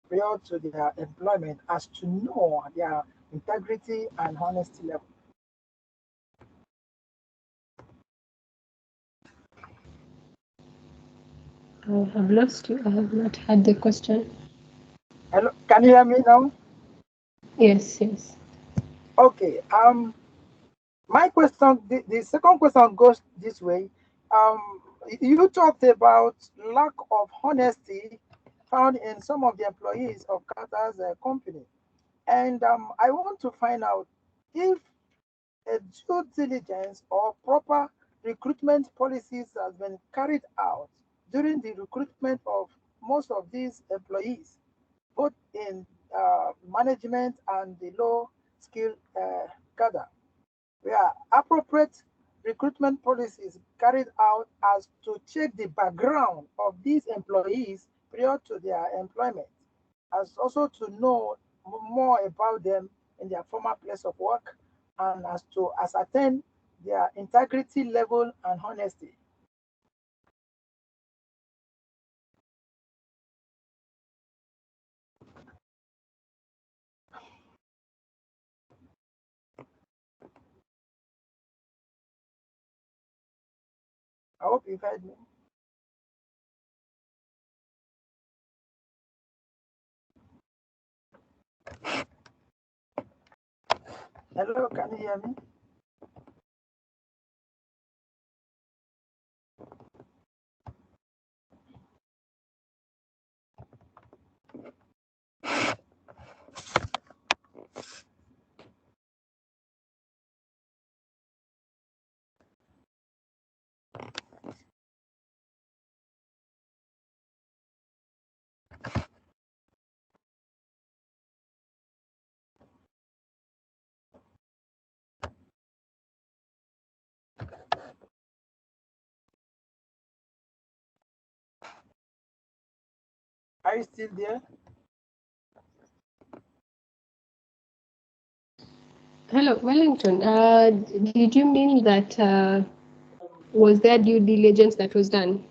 prior to their employment as to know their integrity and honesty level. I have lost you. I have not had the question. Hello, can you hear me now? Yes, yes. Okay. My question, the second question goes this way. You talked about lack of honesty found in some of the employees of Qatar's company, and I want to find out if a due diligence or proper recruitment policies has been carried out during the recruitment of most of these employees, both in management and the low skill cadre, where appropriate recruitment policies carried out as to check the background of these employees prior to their employment, as also to know more about them in their former place of work, and as to ascertain their integrity level and honesty. I hope you've heard me. Hello, can you hear me? Are you still there? Hello, Wellington. Did you mean that was there due diligence that was done?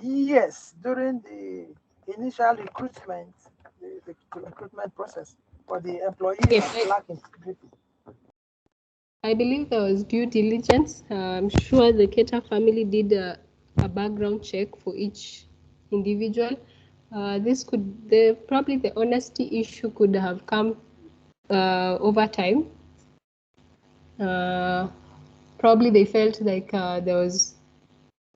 Yes, during the initial recruitment, the recruitment process for the employees Yes, that lack integrity. I believe there was due diligence. I'm sure the Keter family did a background check for each individual. This could probably the honesty issue could have come over time. Probably they felt like there was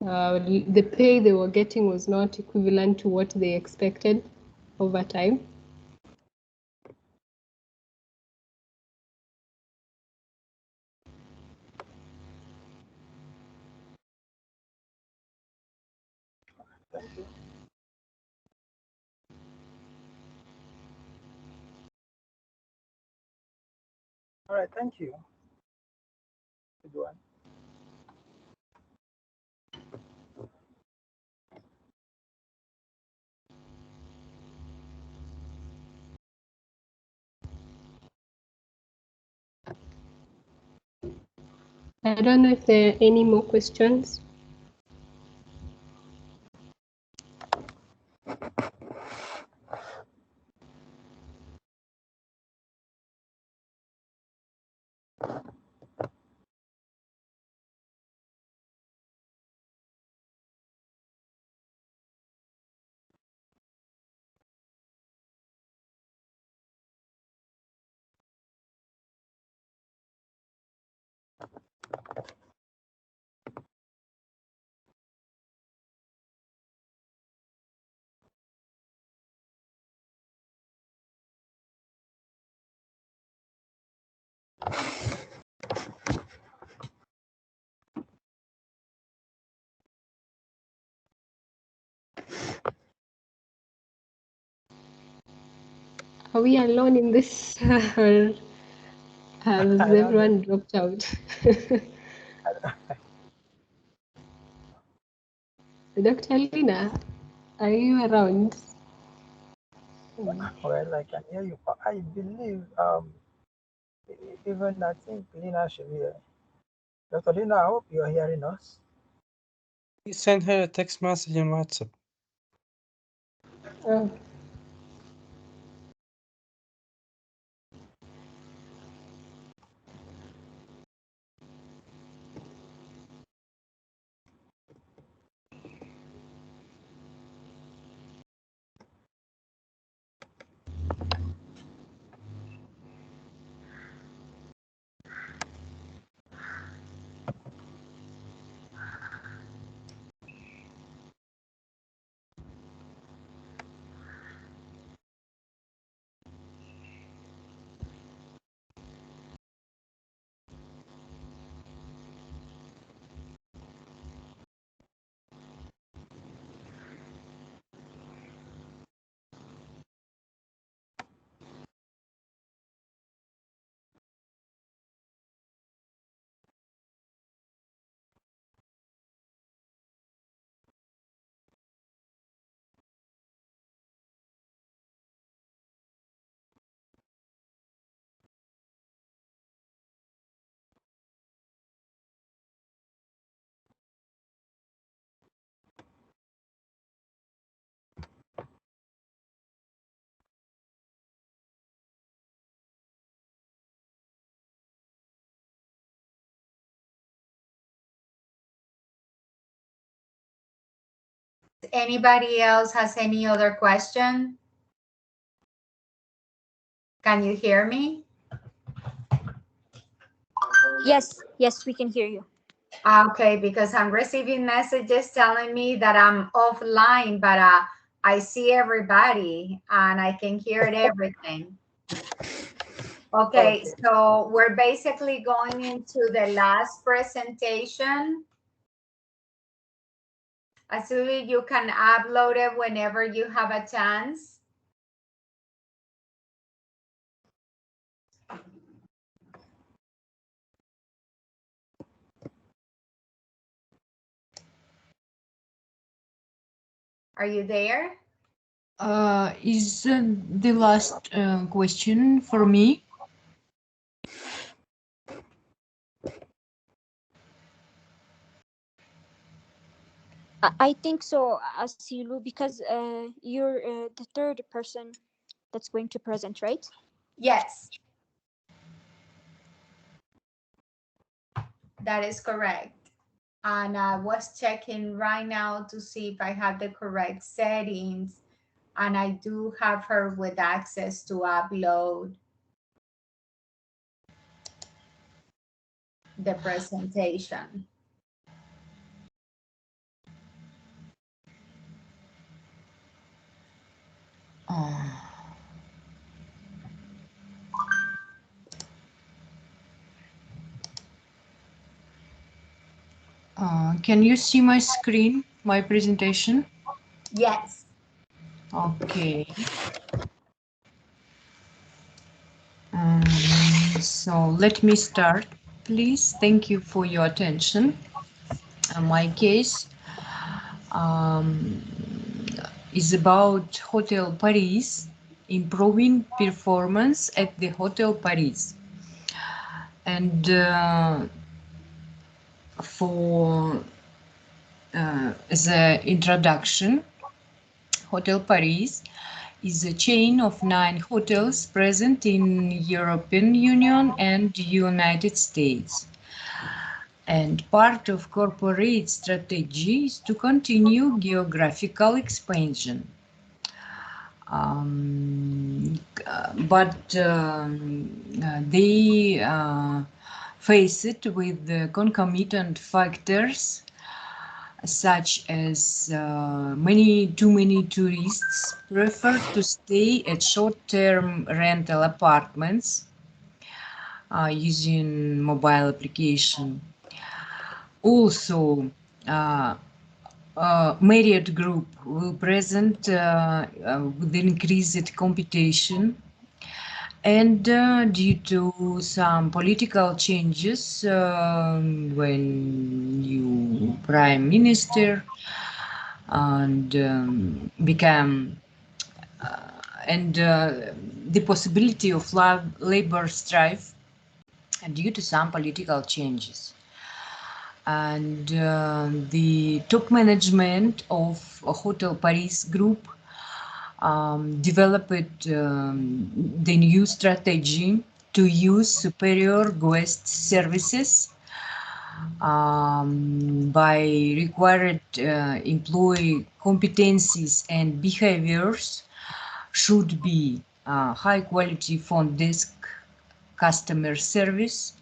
the pay they were getting was not equivalent to what they expected over time. Thank you. All right, thank you. Good one. I don't know if there are any more questions. Are we alone in this? Or has I don't know. everyone dropped out? Dr. Lina, are you around? Well, I can hear you. But I believe even I think Lina should be here. Dr. Lina, I hope you're hearing us. You send her a text message on WhatsApp. Oh. Anybody else has any other question? Can you hear me? Yes, yes, we can hear you. Okay, because I'm receiving messages telling me that I'm offline, but I see everybody and I can hear everything. Okay, so we're basically going into the last presentation. Asuli, you can upload it whenever you have a chance. Are you there? Is the last question for me? I think so, Asilu, because you're the third person that's going to present, right? Yes, that is correct. And I was checking right now to see if I have the correct settings. And I do have her with access to upload the presentation. Can you see my screen, my presentation? Yes. Okay. So let me start, please. Thank you for your attention. My case is about Hotel Paris, improving performance at the Hotel Paris. And for as an introduction, Hotel Paris is a chain of 9 hotels present in European Union and United States. And part of corporate strategy is to continue geographical expansion. But they face it with the concomitant factors such as too many tourists prefer to stay at short-term rental apartments using mobile application. Also, Marriott Group will present with increased competition, and due to some political changes when new prime minister and become and the possibility of labor strife due to some political changes. And the top management of Hotel Paris Group developed the new strategy to use superior guest services by required employee competencies and behaviors should be high quality front desk customer service,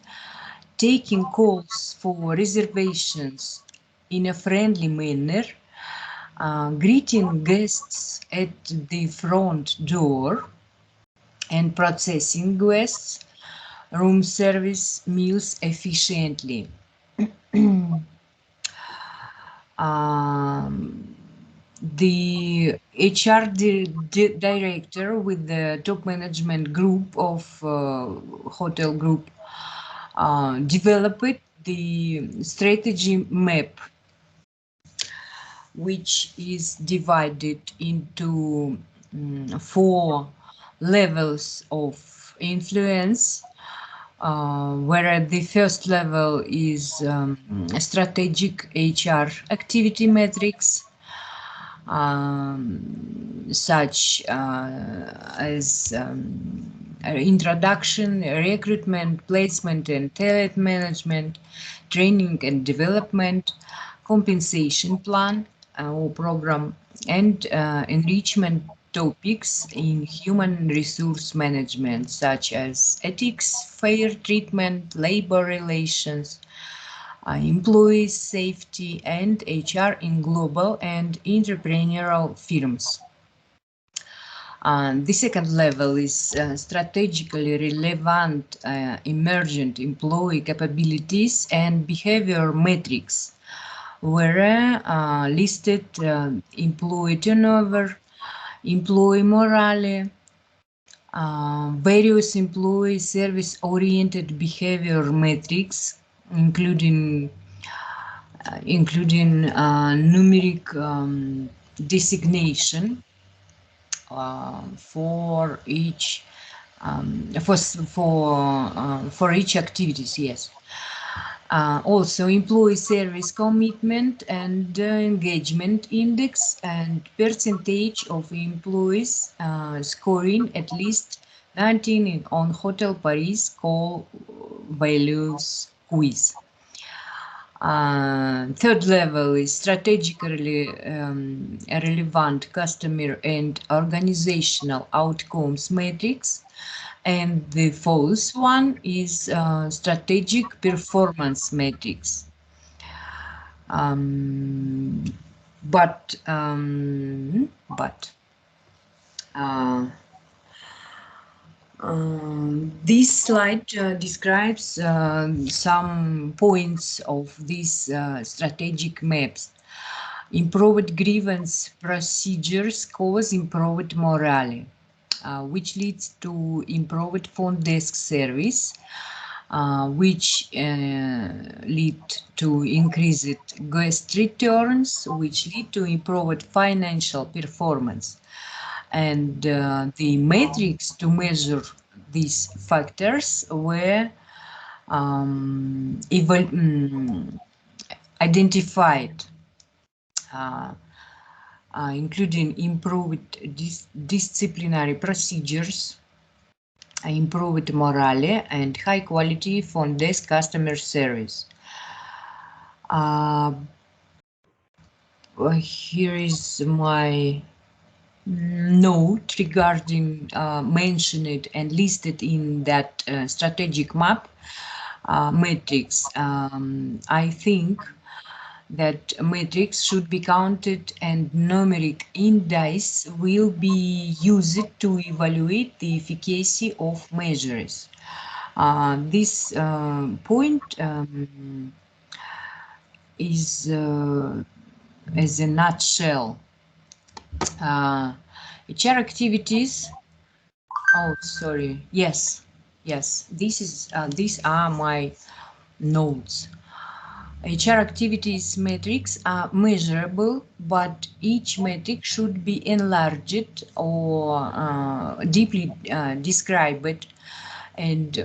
taking calls for reservations in a friendly manner, greeting guests at the front door, and processing guests' room service meals efficiently. The HR director with the top management group of hotel group developed the strategy map, which is divided into 4 levels of influence, where the first level is strategic HR activity metrics, such as introduction, recruitment, placement and talent management, training and development, compensation plan, or program and enrichment topics in human resource management, such as ethics, fair treatment, labor relations, employee safety, and HR in global and entrepreneurial firms. The second level is strategically relevant emergent employee capabilities and behavior metrics, where listed employee turnover, employee morale, various employee service-oriented behavior metrics, including numeric designation for each for each activities. Yes. Also, employee service commitment and engagement index and percentage of employees scoring at least 19 on Hotel Paris core values quiz. Third level is strategically relevant customer and organizational outcomes metrics. And the fourth one is strategic performance metrics. But this slide describes some points of these strategic maps. Improved grievance procedures cause improved morale, which leads to improved phone desk service, which lead to increased guest returns, which lead to improved financial performance. And the metrics to measure these factors were identified, including improved disciplinary procedures, improved morale, and high quality phone desk customer service. Here is my note regarding mentioned and listed in that strategic map metrics. I think that metrics should be counted and numeric indice will be used to evaluate the efficacy of measures. This point is as a nutshell. HR activities. Oh, sorry. Yes. These are my notes. HR activities metrics are measurable, but each metric should be enlarged or deeply described. And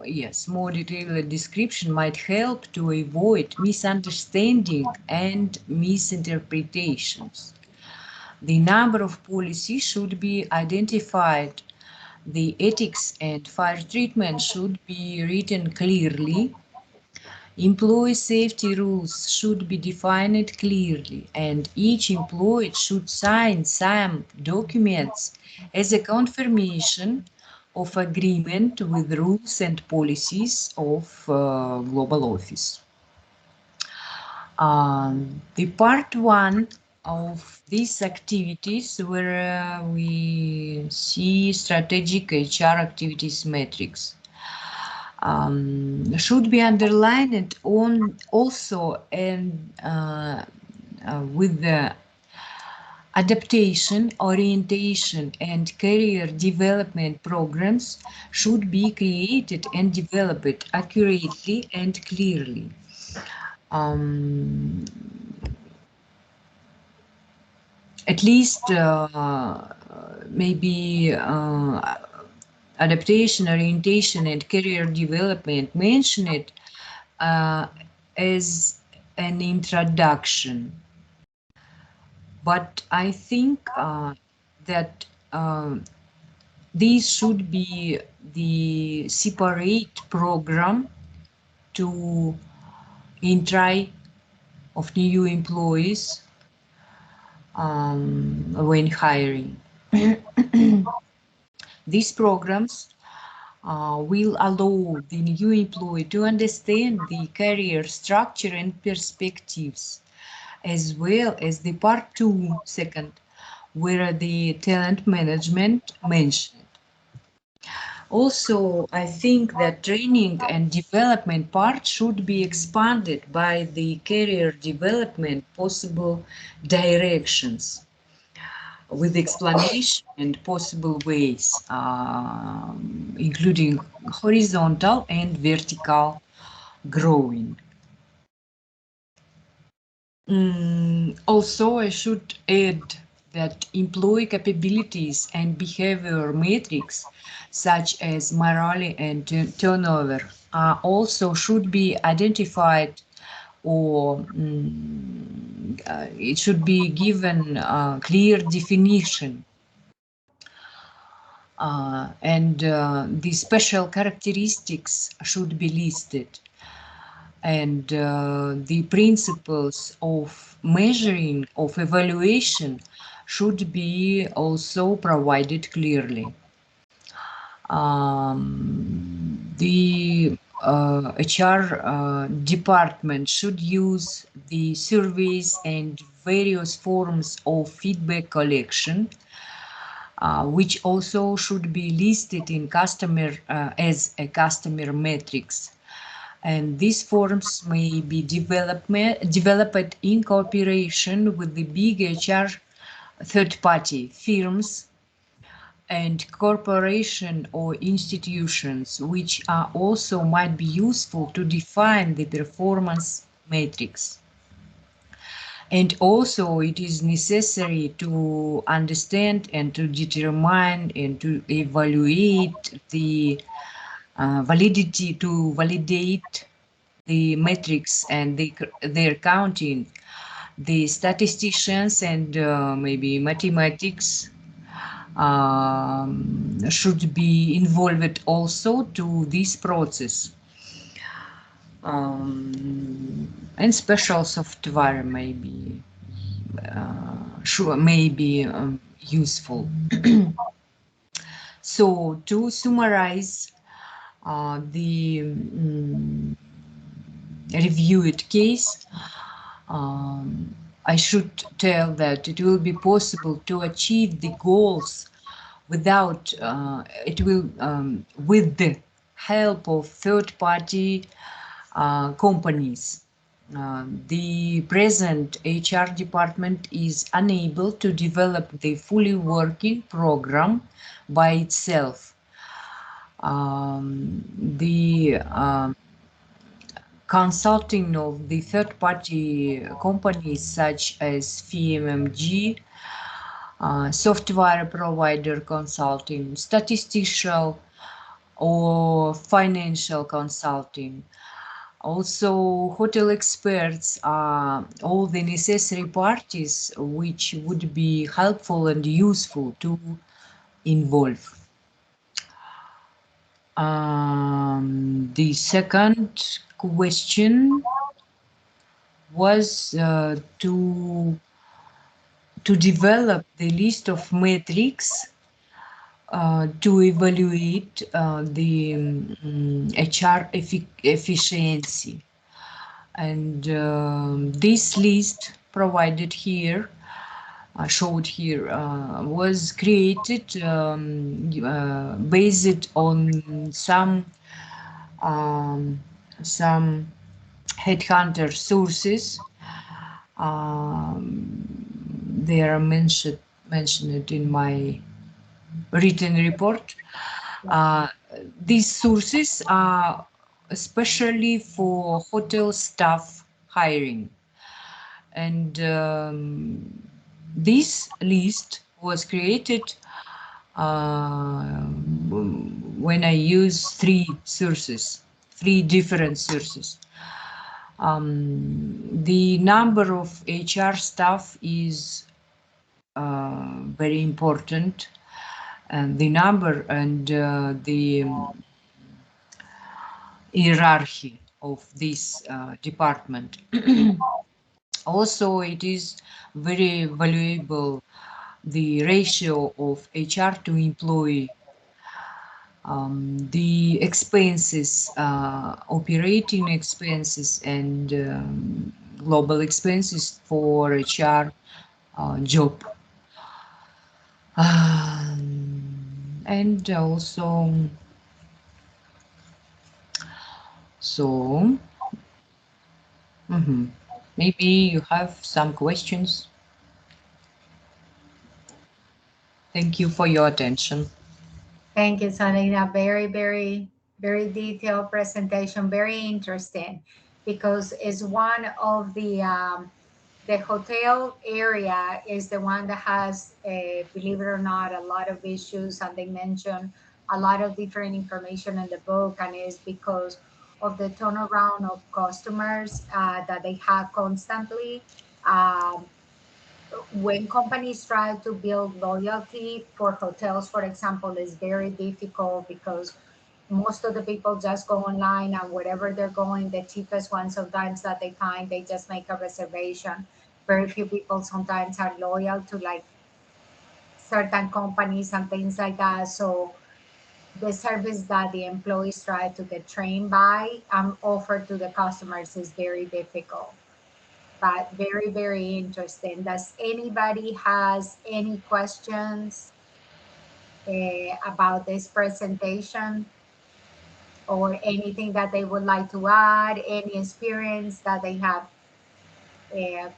yes, more detailed description might help to avoid misunderstanding and misinterpretations. The number of policies should be identified. The ethics and fire treatment should be written clearly. Employee safety rules should be defined clearly, and each employee should sign some documents as a confirmation of agreement with rules and policies of Global Office. The part one of these activities where we see strategic HR activities metrics should be underlined on also and with the adaptation, orientation, and career development programs should be created and developed accurately and clearly. At least maybe adaptation, orientation, and career development mention it as an introduction. But I think that these should be the separate program to entry of new employees when hiring. These programs will allow the new employee to understand the career structure and perspectives, as well as the part 2, second, where the talent management mentioned. Also, I think that training and development part should be expanded by the career development possible directions with explanation and possible ways, including horizontal and vertical growing. Also, I should add that employee capabilities and behavior metrics, such as morale and turnover, also should be identified, or it should be given a clear definition. And the special characteristics should be listed, and the principles of measuring, of evaluation, should be also provided clearly. The HR department should use the surveys and various forms of feedback collection, which also should be listed in customer as a customer metrics. And these forms may be developed in cooperation with the big HR third-party firms and corporation or institutions, which are also might be useful to define the performance matrix. And also it is necessary to understand and to determine and to evaluate the validity, to validate the metrics and their counting. The statisticians and maybe mathematics should be involved also to this process. And special software may be useful. So to summarize the reviewed case, I should tell that it will be possible to achieve the goals without with the help of third-party companies. The present HR department is unable to develop the fully working program by itself. The consulting of the third-party companies such as FMMG, software provider consulting, statistical or financial consulting, also hotel experts are all the necessary parties which would be helpful and useful to involve. The second question was to develop the list of metrics to evaluate the HR efficiency. And this list provided here, showed here, was created based on some headhunter sources. They are mentioned in my written report. These sources are especially for hotel staff hiring, and this list was created when I use three different sources. The number of HR staff is very important, and the number and the hierarchy of this department. Also, it is very valuable the ratio of HR to employee, the expenses, operating expenses and global expenses for HR job. And also, so maybe you have some questions. Thank you for your attention. Thank you, Salina. Very, very, very detailed presentation. Very interesting because it's one of the hotel area is the one that has, believe it or not, a lot of issues, and they mention a lot of different information in the book, and it's because of the turnaround of customers that they have constantly. Um, when companies try to build loyalty for hotels, for example, is very difficult because most of the people just go online and wherever they're going, the cheapest one sometimes that they find, they just make a reservation. Very few people sometimes are loyal to like certain companies and things like that. So the service that the employees try to get trained by and offer to the customers is very difficult, but very, very interesting. Does anybody has any questions about this presentation or anything that they would like to add, any experience that they have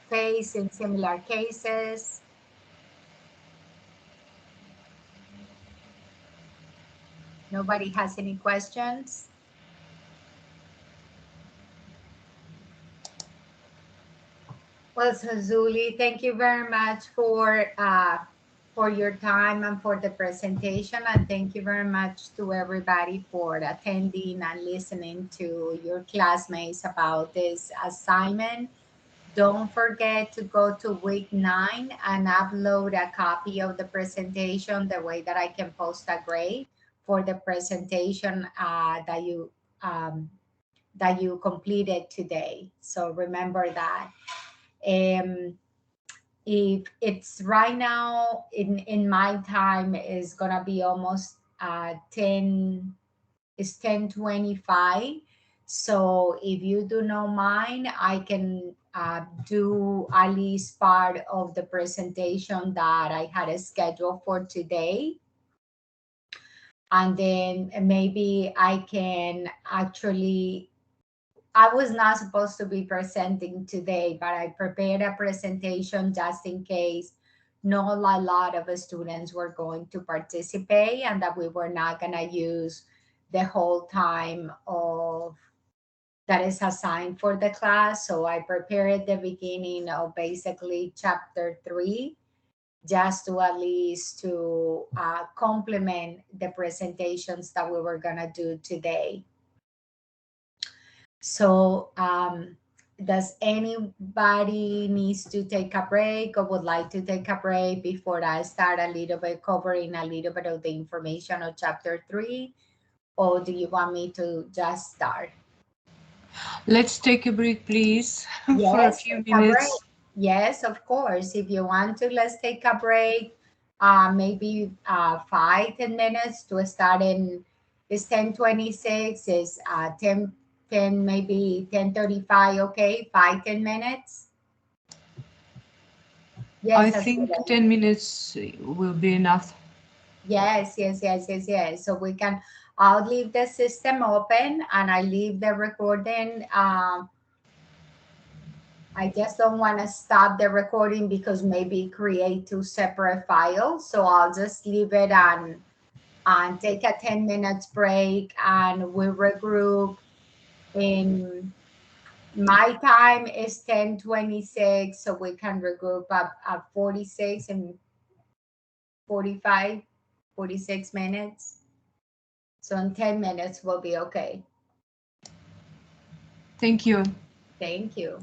faced in similar cases? Nobody has any questions? Well, so Zuli, thank you very much for your time and for the presentation, and thank you very much to everybody for attending and listening to your classmates about this assignment. Don't forget to go to week 9 and upload a copy of the presentation the way that I can post a grade for the presentation um, that you completed today. So remember that. Um, if it's right now in my time is gonna be almost 10, it's 10:25. So if you do not mind, I can do at least part of the presentation that I had scheduled for today, and then maybe I can actually, I was not supposed to be presenting today, but I prepared a presentation just in case not a lot of students were going to participate and that we were not going to use the whole time of that is assigned for the class. So I prepared the beginning of basically chapter 3 just to at least to complement the presentations that we were going to do today. So, does anybody needs to take a break or would like to take a break before I start a little bit covering a little bit of the information of chapter 3? Or do you want me to just start? Let's take a break, please, for a Yes, few take a break. minutes. Yes, of course. If you want to, let's take a break. Maybe 5-10 minutes to start in. It's 10:26. Is 10 maybe 10:35. Okay, 5-10 minutes. I Yes, think Azula. 10 minutes will be enough. Yes. So we can. I'll leave the system open and I leave the recording. I just don't want to stop the recording because maybe create 2 separate files. So I'll just leave it and take a 10 minutes break and we regroup. In my time is 10:26, so we can regroup at 46 and 45, 46 minutes. So in 10 minutes we'll be okay. Thank you. Thank you.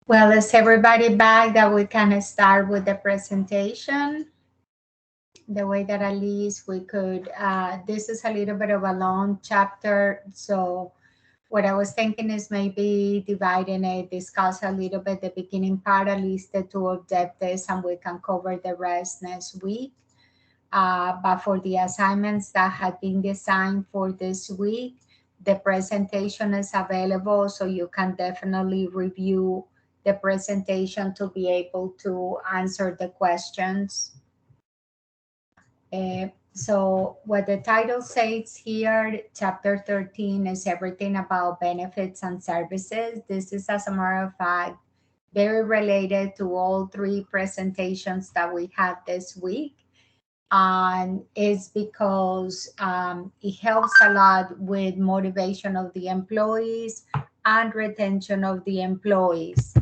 Well, is everybody back that we can start with the presentation? The way that at least we could, this is a little bit of a long chapter. So what I was thinking is maybe dividing it, discuss a little bit the beginning part, at least the two objectives, and we can cover the rest next week. But for the assignments that had been designed for this week, the presentation is available, so you can definitely review the presentation to be able to answer the questions. So what the title says here, chapter 13, is everything about benefits and services. This is, as a matter of fact, very related to all three presentations that we had this week. And it's because it helps a lot with motivation of the employees and retention of the employees.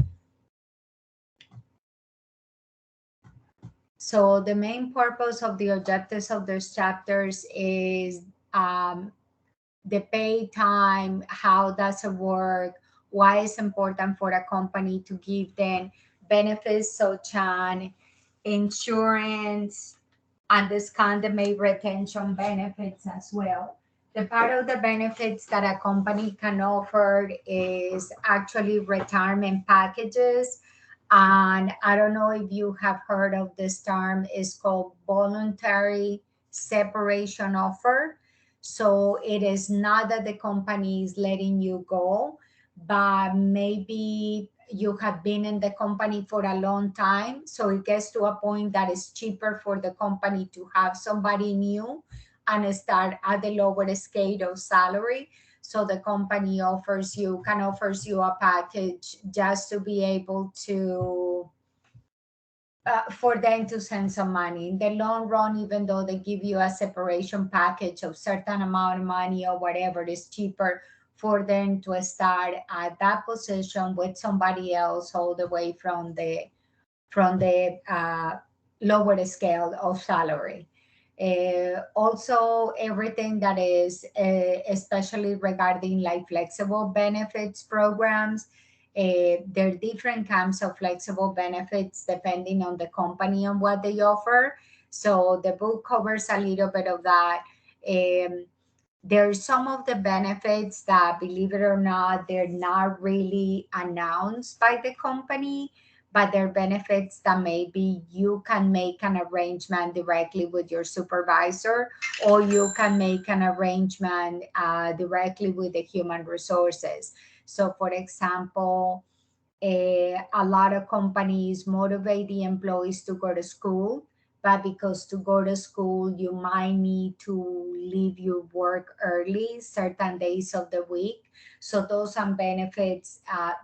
So the main purpose of the objectives of those chapters is the pay time, how does it work, why it's important for a company to give them benefits such as insurance, and discount the main retention benefits as well. The part of the benefits that a company can offer is actually retirement packages. And I don't know if you have heard of this term, it's called voluntary separation offer. So it is not that the company is letting you go, but maybe you have been in the company for a long time. So it gets to a point that it's cheaper for the company to have somebody new and start at the lower scale of salary. So the company offers you a package just to be able to for them to send some money. In the long run, even though they give you a separation package of certain amount of money or whatever, it's cheaper for them to start at that position with somebody else all the way from the lower scale of salary. Also, everything that is, especially regarding like flexible benefits programs, there are different kinds of flexible benefits depending on the company and what they offer. So the book covers a little bit of that. Um, there's some of the benefits that, believe it or not, they're not really announced by the company, but they're benefits that maybe you can make an arrangement directly with your supervisor, or you can make an arrangement directly with the human resources. So, for example, a lot of companies motivate the employees to go to school, but because to go to school you might need to leave your work early certain days of the week. So those are benefits,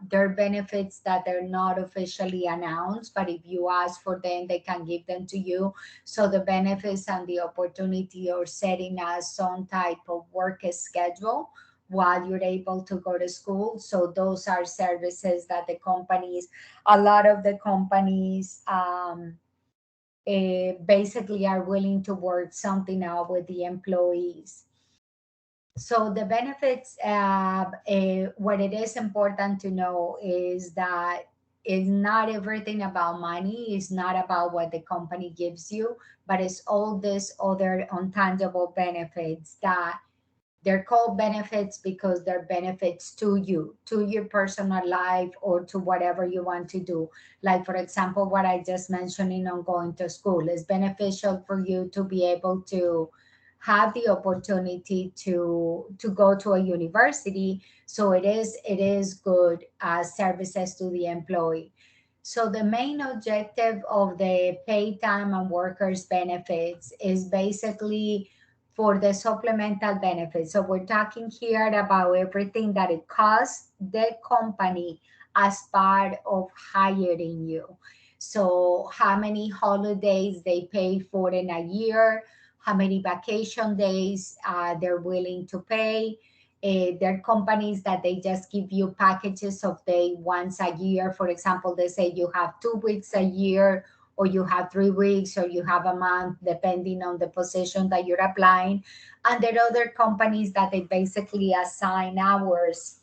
they're benefits that they're not officially announced, but if you ask for them they can give them to you. So the benefits and the opportunity of setting as some type of work schedule while you're able to go to school. So those are services that the companies, a lot of the companies basically are willing to work something out with the employees. So the benefits, what it is important to know is that it's not everything about money. It's not about what the company gives you, but it's all this other intangible benefits that they're called benefits because they're benefits to you, to your personal life, or to whatever you want to do. Like, for example, what I just mentioned on going to school is beneficial for you to be able to have the opportunity to go to a university. So it is good services to the employee. So the main objective of the pay time and workers benefits is basically for the supplemental benefits. So we're talking here about everything that it costs the company as part of hiring you. So how many holidays they pay for in a year, how many vacation days they're willing to pay. There are companies that they just give you packages of day once a year. For example, they say you have 2 weeks a year, or you have 3 weeks, or you have a month, depending on the position that you're applying. And there are other companies that they basically assign hours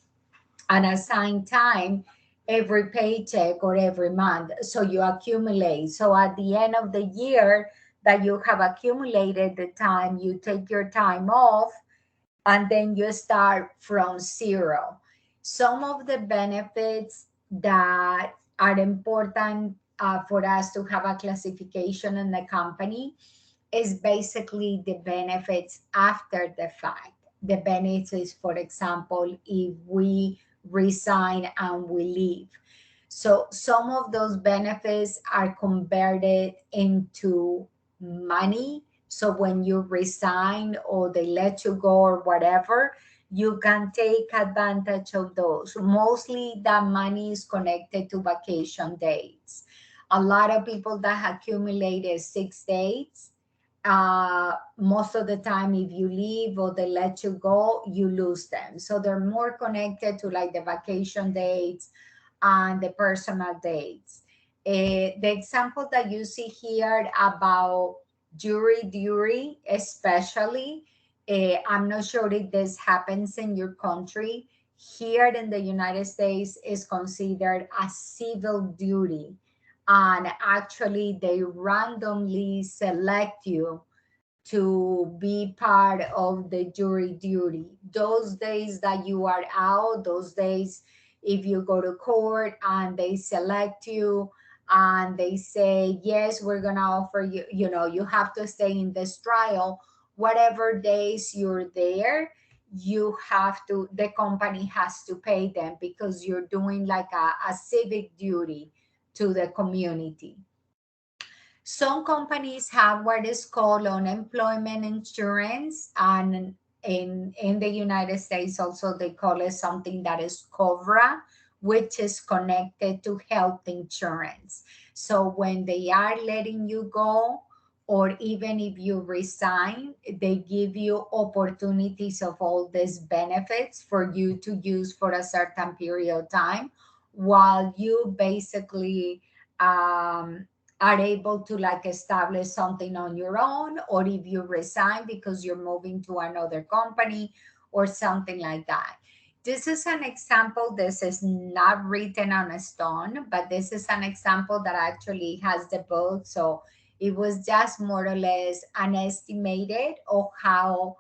and assign time every paycheck or every month. So you accumulate. So at the end of the year that you have accumulated the time, you take your time off and then you start from zero. Some of the benefits that are important for us to have a classification in the company is basically the benefits after the fact. The benefits, for example, if we resign and we leave. So some of those benefits are converted into money. So when you resign or they let you go or whatever, you can take advantage of those. Mostly that money is connected to vacation days. A lot of people that accumulated 6 days, most of the time if you leave or they let you go, you lose them. So they're more connected to like the vacation dates and the personal dates. The example that you see here about jury duty, especially, I'm not sure if this happens in your country. Here in the United States is considered a civil duty. And actually, they randomly select you to be part of the jury duty. Those days that you are out, those days if you go to court and they select you and they say, yes, we're going to offer you, you have to stay in this trial, whatever days you're there, you have to, the company has to pay them because you're doing like a civic duty to the community. Some companies have what is called unemployment insurance, and in the United States also they call it something that is COBRA, which is connected to health insurance. So when they are letting you go, or even if you resign, they give you opportunities of all these benefits for you to use for a certain period of time while you basically um, are able to like establish something on your own, or if you resign because you're moving to another company or something like that. This is an example. This is not written on a stone, but this is an example that actually has the book. So it was just more or less an estimated of how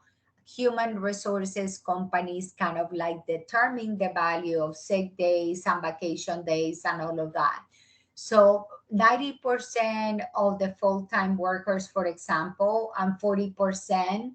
human resources companies kind of like determine the value of sick days and vacation days and all of that. So 90% of the full-time workers, for example, and 40%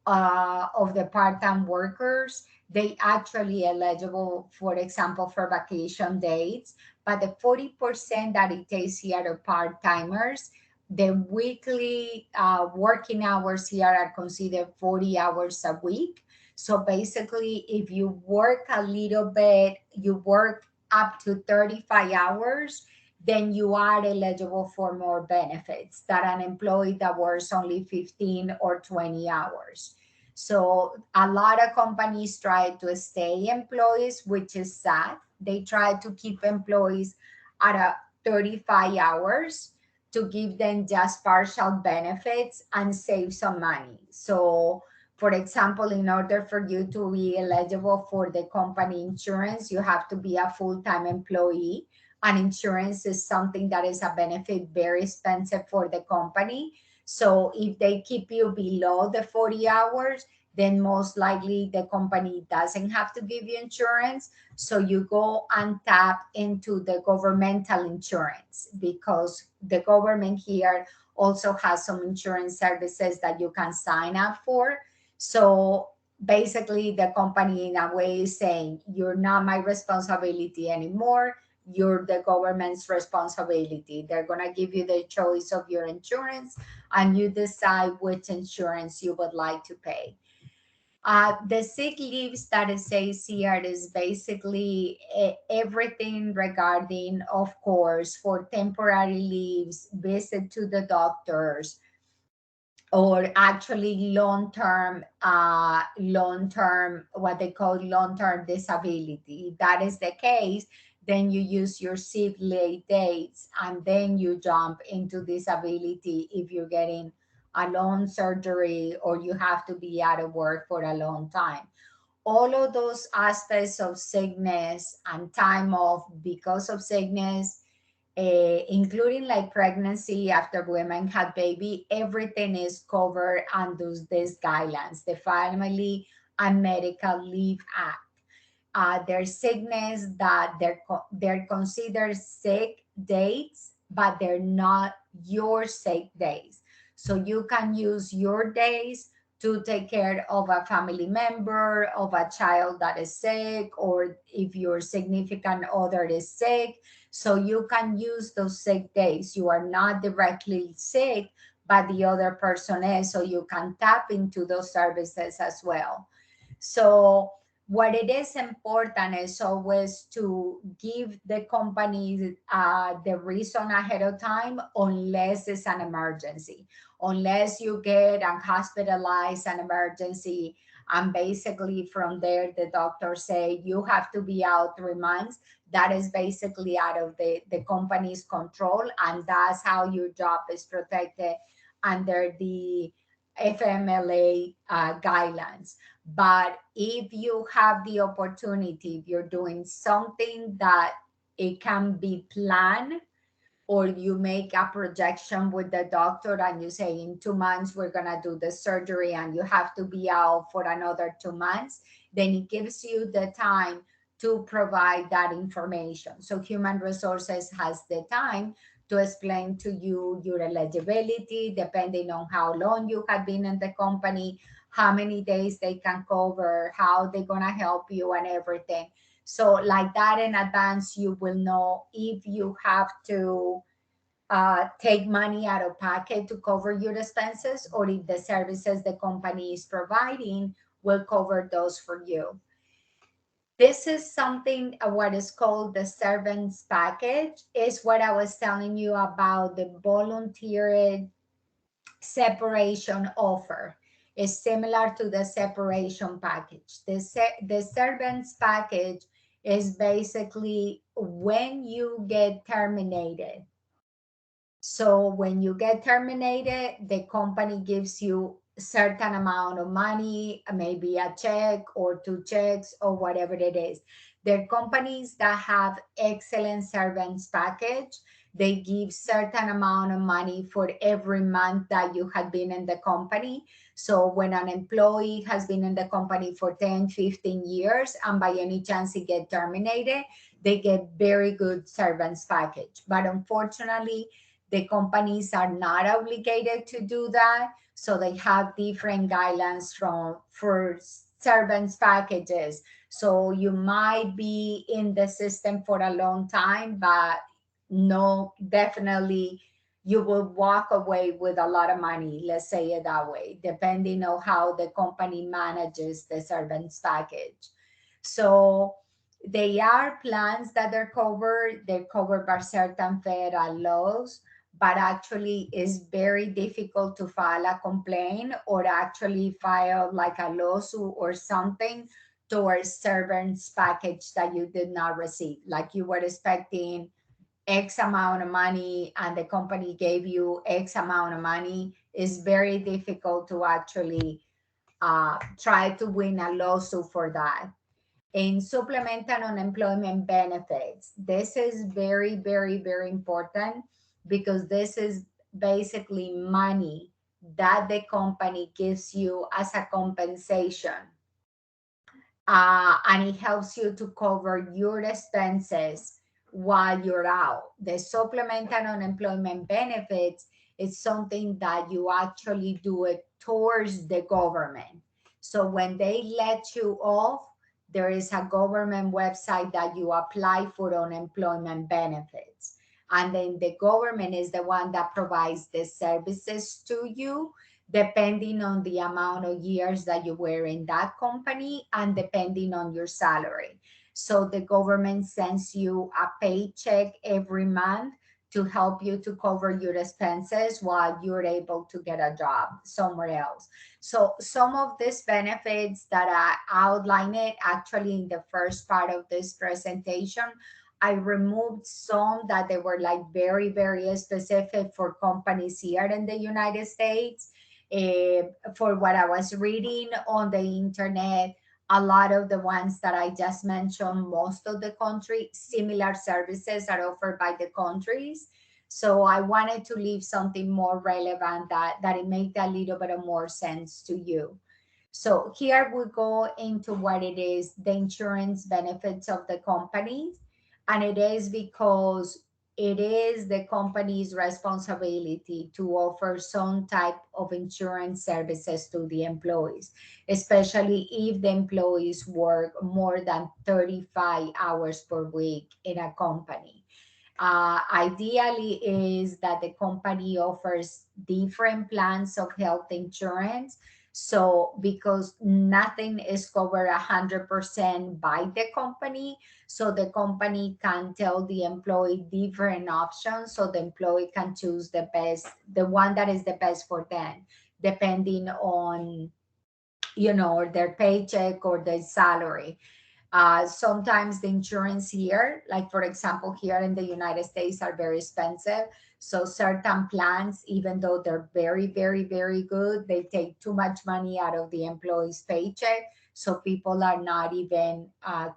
of the part-time workers, they actually eligible, for example, for vacation days. But the 40% that it takes here are part-timers. The weekly working hours here are considered 40 hours a week. So basically, if you work a little bit, you work up to 35 hours, then you are eligible for more benefits than an employee that works only 15 or 20 hours. So a lot of companies try to stay employees, which is sad. They try to keep employees at a 35 hours to give them just partial benefits and save some money. So for example, in order for you to be eligible for the company insurance, you have to be a full-time employee. And insurance is something that is a benefit very expensive for the company. So if they keep you below the 40 hours, then most likely the company doesn't have to give you insurance. So you go and tap into the governmental insurance, because the government here also has some insurance services that you can sign up for. So basically the company in a way is saying, you're not my responsibility anymore, you're the government's responsibility. They're going to give you the choice of your insurance and you decide which insurance you would like to pay. The sick leaves that it says here is basically everything regarding, of course, for temporary leaves, visit to the doctors, or actually long-term, what they call long-term disability. If that is the case, then you use your sick leave dates and then you jump into disability if you're getting a long surgery or you have to be out of work for a long time. all of those aspects of sickness and time off because of sickness, including like pregnancy after women had baby, everything is covered under these guidelines, the Family and Medical Leave Act. There's sickness that they're considered sick days, but they're not your sick days. So you can use your days to take care of a family member, of a child that is sick, or if your significant other is sick. So you can use those sick days. You are not directly sick, but the other person is, so you can tap into those services as well. So what it is important is always to give the company the reason ahead of time, unless it's an emergency, unless you get hospitalized, an emergency, and basically from there the doctor say you have to be out 3 months. That is basically out of the company's control, and that's how your job is protected under the FMLA guidelines. But if you have the opportunity, if you're doing something that it can be planned, or you make a projection with the doctor and you say in 2 months we're going to do the surgery and you have to be out for another 2 months, then it gives you the time to provide that information. So human resources has the time to explain to you your eligibility depending on how long you have been in the company, how many days they can cover, how they're going to help you, and everything. So like that in advance, you will know if you have to take money out of pocket to cover your expenses, or if the services the company is providing will cover those for you. This is something what is called the servants package, is what I was telling you about the volunteer separation offer. Is similar to the separation package. The servants package is basically when you get terminated. So when you get terminated, the company gives you a certain amount of money, maybe a check or two checks or whatever it is. There are companies that have excellent servants package. They give certain amount of money for every month that you have been in the company. So when an employee has been in the company for 10, 15 years and by any chance he get terminated, they get very good servants package. But unfortunately, the companies are not obligated to do that. So they have different guidelines for servants packages. So you might be in the system for a long time, but no, definitely you will walk away with a lot of money, let's say it that way, depending on how the company manages the servants package. So they are plans that are covered. They're covered by certain federal laws, but actually it's very difficult to file a complaint or actually file like a lawsuit or something towards servants package that you did not receive. Like you were expecting X amount of money and the company gave you X amount of money. It's very difficult to actually try to win a lawsuit for that. In supplemental unemployment benefits, this is very, very, very important because this is basically money that the company gives you as a compensation, and it helps you to cover your expenses while you're out. The supplemental unemployment benefits is something that you actually do it towards the government. So when they let you off, there is a government website that you apply for unemployment benefits. And then the government is the one that provides the services to you depending on the amount of years that you were in that company and depending on your salary. So the government sends you a paycheck every month to help you to cover your expenses while you're able to get a job somewhere else. So some of these benefits that I outlined it actually in the first part of this presentation, I removed some that they were like very, very specific for companies here in the United States. For what I was reading on the internet, A lot of the ones that I just mentioned, most of the country, similar services are offered by the countries. So I wanted to leave something more relevant that it made a little bit of more sense to you. So here we go into what it is, the insurance benefits of the companies. And it is because it is the company's responsibility to offer some type of insurance services to the employees, especially if the employees work more than 35 hours per week in a company. Ideally is that the company offers different plans of health insurance. So because nothing is covered 100% by the company, so the company can tell the employee different options, so the employee can choose the best, the one that is the best for them, depending on, their paycheck or their salary. Sometimes the insurance here, like for example, here in the United States, are very expensive. So certain plans, even though they're very, very, very good, they take too much money out of the employee's paycheck. So people are not even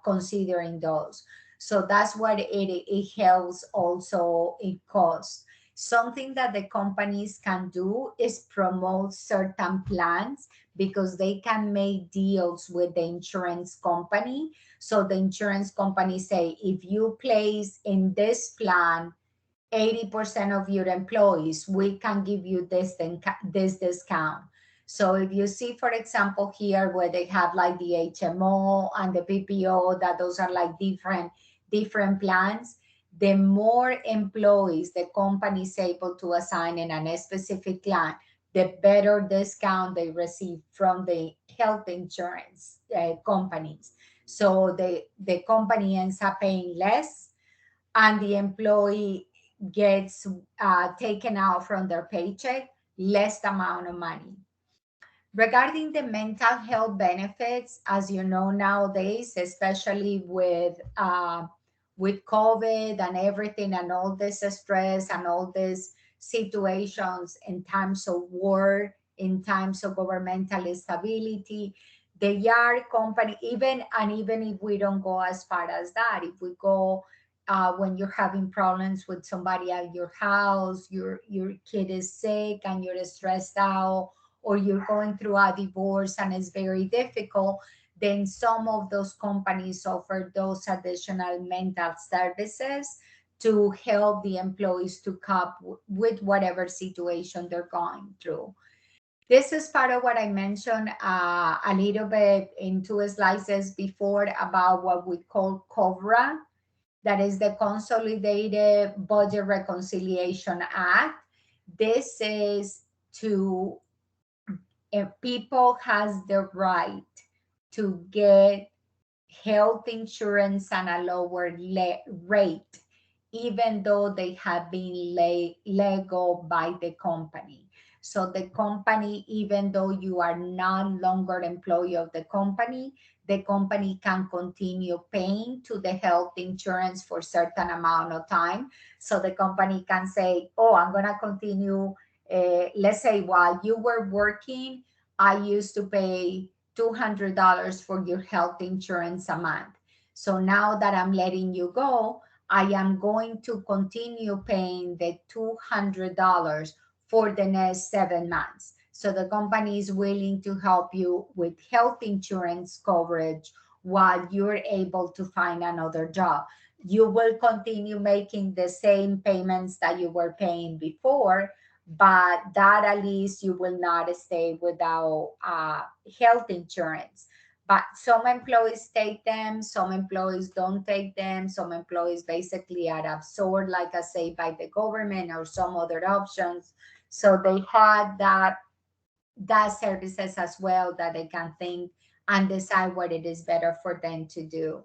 considering those. So that's what it helps also in cost. Something that the companies can do is promote certain plans because they can make deals with the insurance company. So the insurance company say, if you place in this plan 80% of your employees, we can give you this discount. So if you see, for example, here where they have like the HMO and the PPO, that those are like different plans, the more employees the company is able to assign in a specific plan, the better discount they receive from the health insurance companies. So the company ends up paying less, and the employee gets taken out from their paycheck less amount of money. Regarding the mental health benefits, as you know nowadays, especially with COVID and everything and all this stress and all these situations in times of war, in times of governmental instability, the yard company, even if we don't go as far as that, if we go when you're having problems with somebody at your house, your kid is sick and you're stressed out, or you're going through a divorce and it's very difficult, then some of those companies offer those additional mental services to help the employees to cope with whatever situation they're going through. This is part of what I mentioned a little bit in two slices before about what we call COBRA, that is the Consolidated Budget Reconciliation Act. This is to, if people has the right to get health insurance at a lower rate, even though they have been let go by the company. So the company, even though you are no longer employee of the company can continue paying to the health insurance for certain amount of time. So the company can say, oh, I'm going to continue. Let's say while you were working, I used to pay $200 for your health insurance a month. So now that I'm letting you go, I am going to continue paying the $200 for the next 7 months. So the company is willing to help you with health insurance coverage while you're able to find another job. You will continue making the same payments that you were paying before, but that at least you will not stay without health insurance. But some employees take them, some employees don't take them, some employees basically are absorbed, like I say, by the government or some other options. So they had that services as well that they can think and decide what it is better for them to do.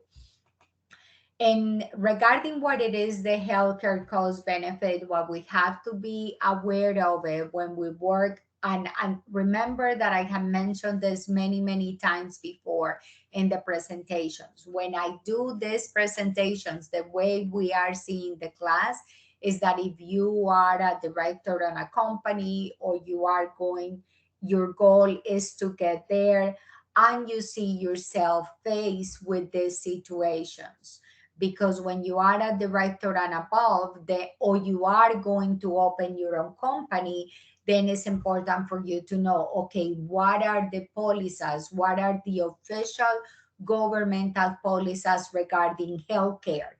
And regarding what it is, the healthcare cost benefit, what we have to be aware of it when we work, and remember that I have mentioned this many, many times before in the presentations. When I do these presentations, the way we are seeing the class is that if you are a director on a company or you are going, your goal is to get there, and you see yourself faced with these situations. Because when you are a director and above, or you are going to open your own company, then it's important for you to know, okay, what are the policies, what are the official governmental policies regarding healthcare.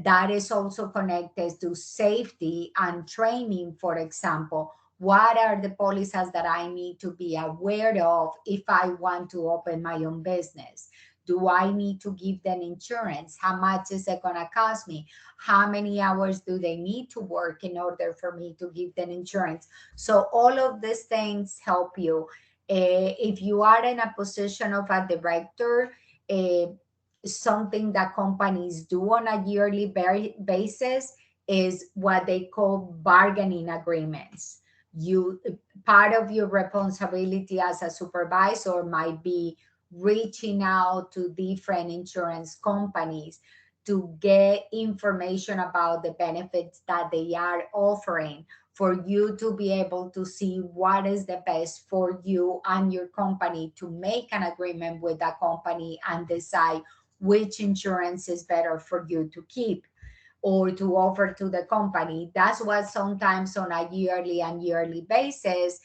That is also connected to safety and training. For example, what are the policies that I need to be aware of if I want to open my own business? Do I need to give them insurance? How much is it going to cost me? How many hours do they need to work in order for me to give them insurance? So all of these things help you. If you are in a position of a director, uh, something that companies do on a yearly basis is what they call bargaining agreements. You Part of your responsibility as a supervisor might be reaching out to different insurance companies to get information about the benefits that they are offering, for you to be able to see what is the best for you and your company, to make an agreement with that company and decide which insurance is better for you to keep or to offer to the company. That's what sometimes on a yearly basis,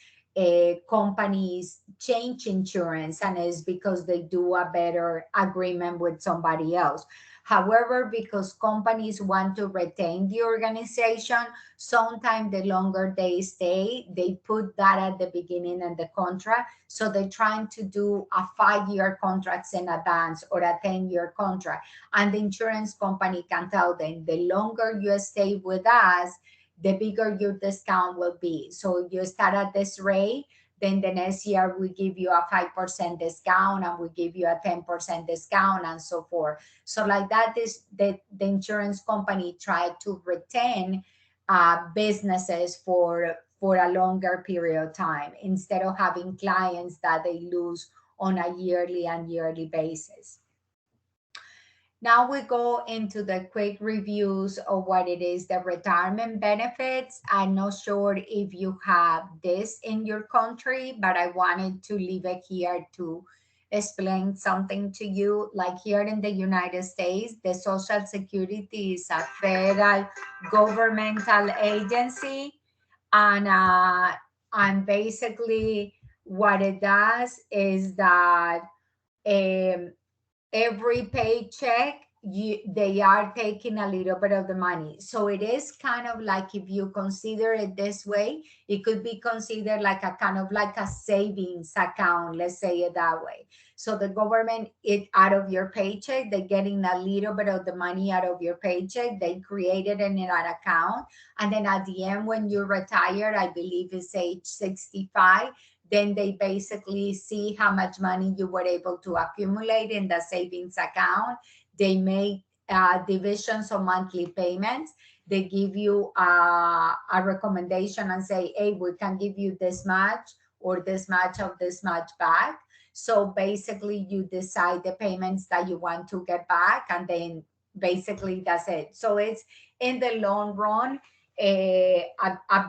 companies change insurance, and it's because they do a better agreement with somebody else. However, because companies want to retain the organization, sometimes the longer they stay, they put that at the beginning in the contract. So they're trying to do a 5-year contracts in advance or a 10-year contract. And the insurance company can tell them, the longer you stay with us, the bigger your discount will be. So you start at this rate, then the next year we give you a 5% discount, and we give you a 10% discount, and so forth. So like that is the insurance company try to retain businesses for a longer period of time, instead of having clients that they lose on a yearly basis. Now we go into the quick reviews of what it is, the retirement benefits. I'm not sure if you have this in your country, but I wanted to leave it here to explain something to you. Like here in the United States, the Social Security is a federal governmental agency, and basically what it does is that um, every paycheck, they are taking a little bit of the money. So it is kind of like, if you consider it this way, it could be considered like a kind of like a savings account, let's say it that way. So the government, it out of your paycheck, they're getting a little bit of the money out of your paycheck, they created in an account, and then at the end when you retire, I believe it's age 65, then they basically see how much money you were able to accumulate in the savings account. They make divisions of monthly payments. They give you a recommendation and say, hey, we can give you this much or this much of this much back. So basically you decide the payments that you want to get back, and then basically that's it. So it's, in the long run, a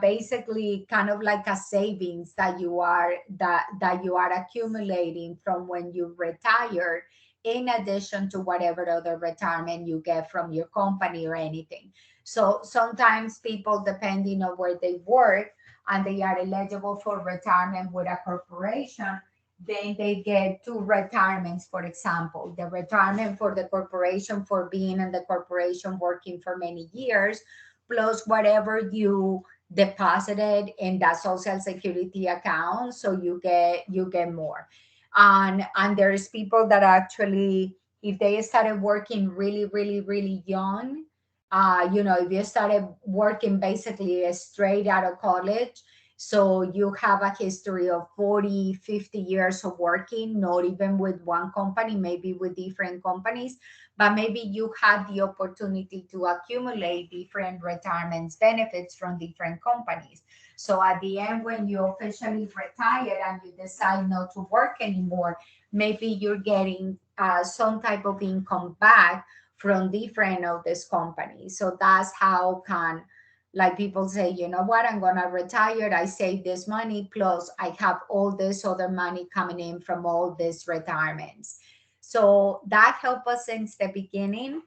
basically kind of like a savings that you are accumulating from when you retire, in addition to whatever other retirement you get from your company or anything. So sometimes people, depending on where they work and they are eligible for retirement with a corporation, then they get two retirements. For example, the retirement for the corporation for being in the corporation working for many years, plus whatever you deposited in that social security account, so you get more. And there's people that actually, if they started working really young, if you started working basically straight out of college, so you have a history of 40-50 years of working, not even with one company, maybe with different companies, but maybe you had the opportunity to accumulate different retirement benefits from different companies. So at the end, when you officially retire and you decide not to work anymore, maybe you're getting some type of income back from different of these companies. So that's how can Like people say, you know what, I'm gonna retire, I save this money, plus I have all this other money coming in from all these retirements. So that helped us since the beginning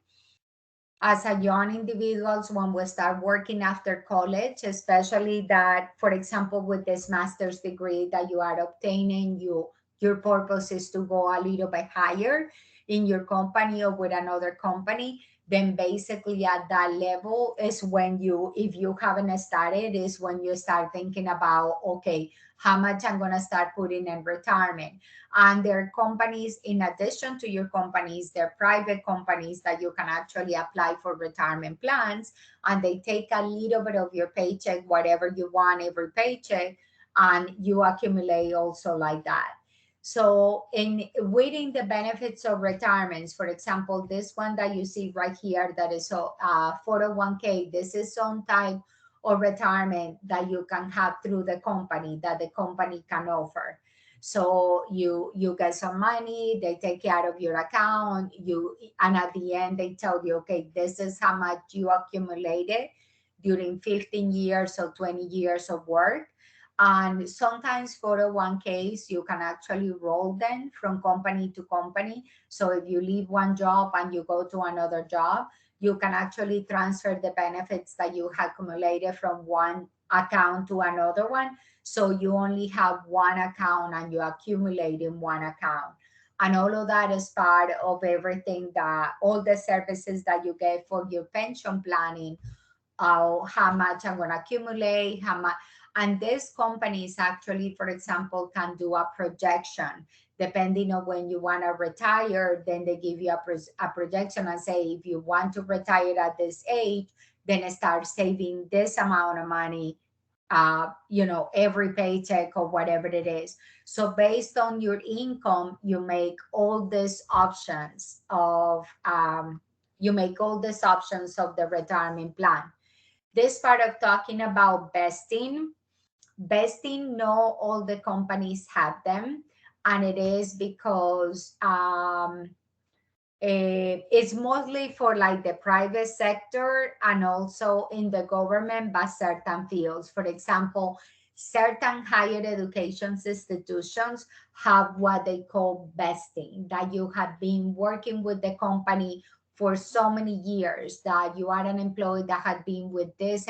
as a young individuals when we start working after college, especially that, for example, with this master's degree that you are obtaining, your purpose is to go a little bit higher in your company or with another company. Then basically at that level is when you, if you haven't started, is when you start thinking about, okay, how much I'm gonna start putting in retirement. And there are companies, in addition to your companies, they're private companies that you can actually apply for retirement plans, and they take a little bit of your paycheck, whatever you want every paycheck, and you accumulate also like that. So in within the benefits of retirements, for example, this one that you see right here, that is a 401k, this is some type of retirement that you can have through the company, that the company can offer. So you get some money, they take care of your account, and at the end they tell you, okay, this is how much you accumulated during 15 years or 20 years of work. And sometimes 401ks, you can actually roll them from company to company. So if you leave one job and you go to another job, you can actually transfer the benefits that you have accumulated from one account to another one. So you only have one account and you accumulate in one account. And all of that is part of everything, that all the services that you get for your pension planning, how much I'm going to accumulate, how much. And these companies actually, for example, can do a projection depending on when you want to retire. Then they give you a projection and say, if you want to retire at this age, then start saving this amount of money, every paycheck or whatever it is. So based on your income, you make all these options of the retirement plan. This part of talking about vesting, no, all the companies have them, and it is because it's mostly for like the private sector and also in the government, but certain fields. For example, certain higher education institutions have what they call vesting, that you have been working with the company for so many years, that you are an employee that had been with this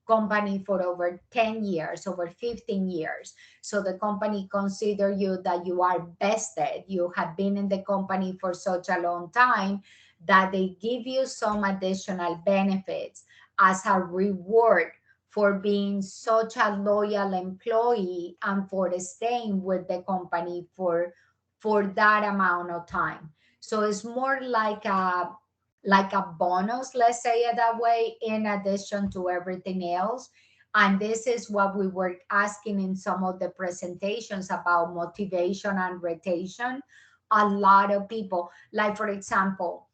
company for over 10 years, over 15 years. So the company consider you that you are vested, you have been in the company for such a long time, that they give you some additional benefits as a reward for being such a loyal employee and for staying with the company for that amount of time. So it's more like a bonus, let's say it that way, in addition to everything else. And this is what we were asking in some of the presentations about motivation and retention. A lot of people, like for example,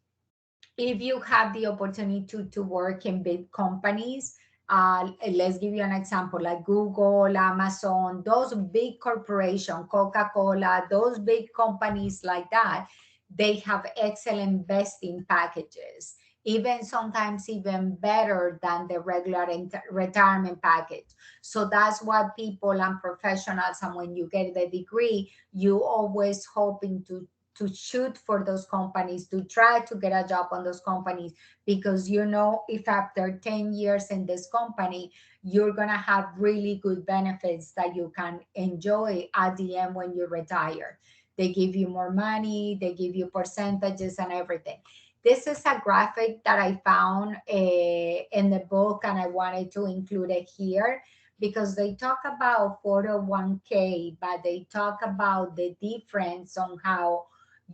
if you have the opportunity to work in big companies, let's give you an example, like Google, Amazon, those big corporations, Coca-Cola, those big companies like that, they have excellent vesting packages, even sometimes even better than the regular retirement package. So that's what people and professionals, and when you get the degree, you always hoping to shoot for those companies, to try to get a job on those companies, because if after 10 years in this company, you're going to have really good benefits that you can enjoy at the end when you retire. They give you more money, they give you percentages and everything. This is a graphic that I found in the book, and I wanted to include it here because they talk about 401k, but they talk about the difference on how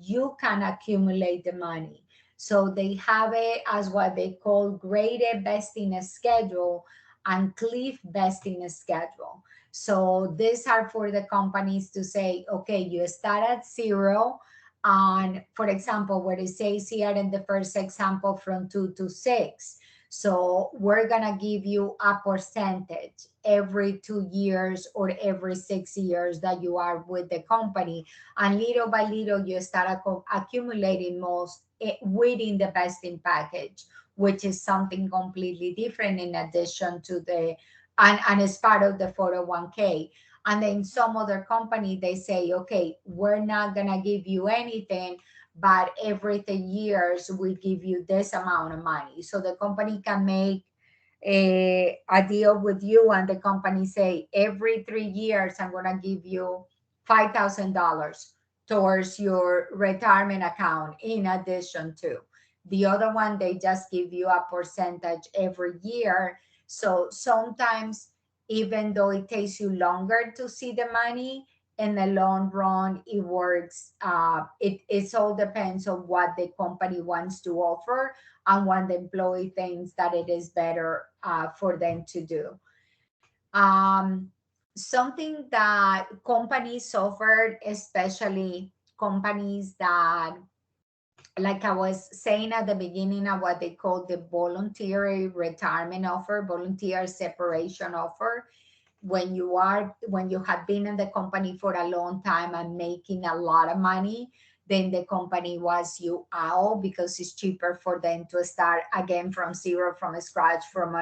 you can accumulate the money. So they have it as what they call graded vesting schedule and cliff vesting schedule. So these are for the companies to say, okay, you start at zero. And for example, what it says here in the first example, from 2 to 6. So we're going to give you a percentage every 2 years or every 6 years that you are with the company. And little by little, you start accumulating most within the vesting package. which is something completely different in addition to the, and it's part of the 401k. And then some other company, they say, okay, we're not going to give you anything, but every 3 years we give you this amount of money. So the company can make a deal with you, and the company say, every 3 years I'm going to give you $5,000 towards your retirement account in addition to the other one. They just give you a percentage every year. So sometimes, even though it takes you longer to see the money, in the long run it works. It all depends on what the company wants to offer and what the employee thinks that it is better for them to do. um, Something that companies offer, especially companies that, like I was saying at the beginning, of what they call the voluntary retirement offer, volunteer separation offer. When you have been in the company for a long time and making a lot of money, then the company wants you out because it's cheaper for them to start again from zero, from scratch, from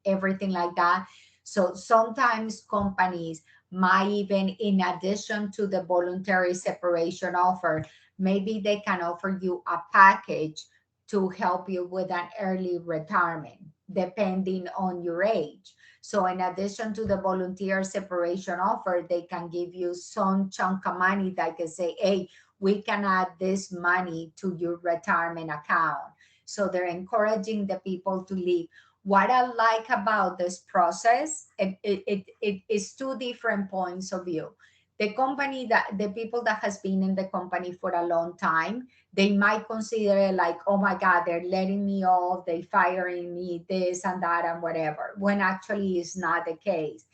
everything like that. So sometimes companies might, even in addition to the voluntary separation offer, maybe they can offer you a package to help you with an early retirement depending on your age. So in addition to the volunteer separation offer, they can give you some chunk of money that can say, hey, we can add this money to your retirement account. So they're encouraging the people to leave. What I like about this process, it is two different points of view. The people that has been in the company for a long time, they might consider it like, oh my God, they're letting me off, they firing me, this and that and whatever, when actually is not the case.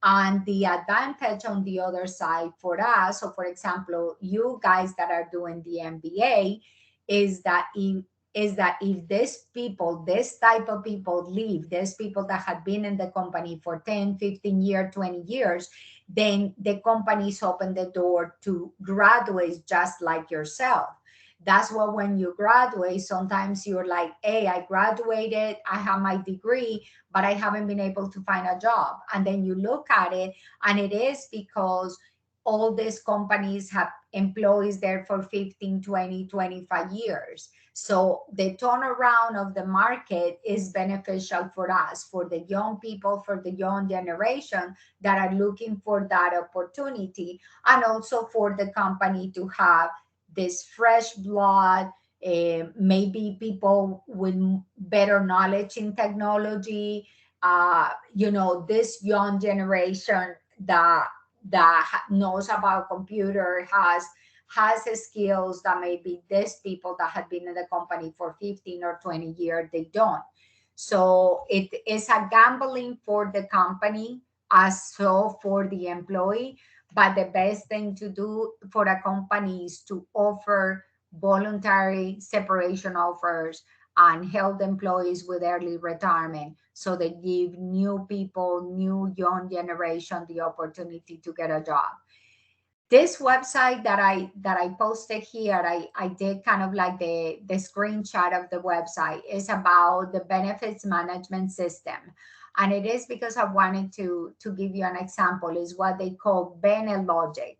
And the advantage on the other side for us, so for example, you guys that are doing the MBA, is that if these people, this type of people leave, these people that have been in the company for 10, 15 years, 20 years, then the companies open the door to graduates just like yourself. That's why when you graduate, sometimes you're like, hey, I graduated, I have my degree, but I haven't been able to find a job. And then you look at it, and it is because all these companies have employees there for 15, 20, 25 years. So the turnaround of the market is beneficial for us, for the young people, for the young generation that are looking for that opportunity, and also for the company to have this fresh blood, maybe people with better knowledge in technology, this young generation that knows about computer, has skills that maybe these people that have been in the company for 15 or 20 years, they don't. So it is a gambling for the company as so for the employee. But the best thing to do for a company is to offer voluntary separation offers and help employees with early retirement, so they give new people, new young generation, the opportunity to get a job. This website that I posted here, I did kind of like the screenshot of the website, is about the benefits management system. And it is because I wanted to give you an example, is what they call Benelogic.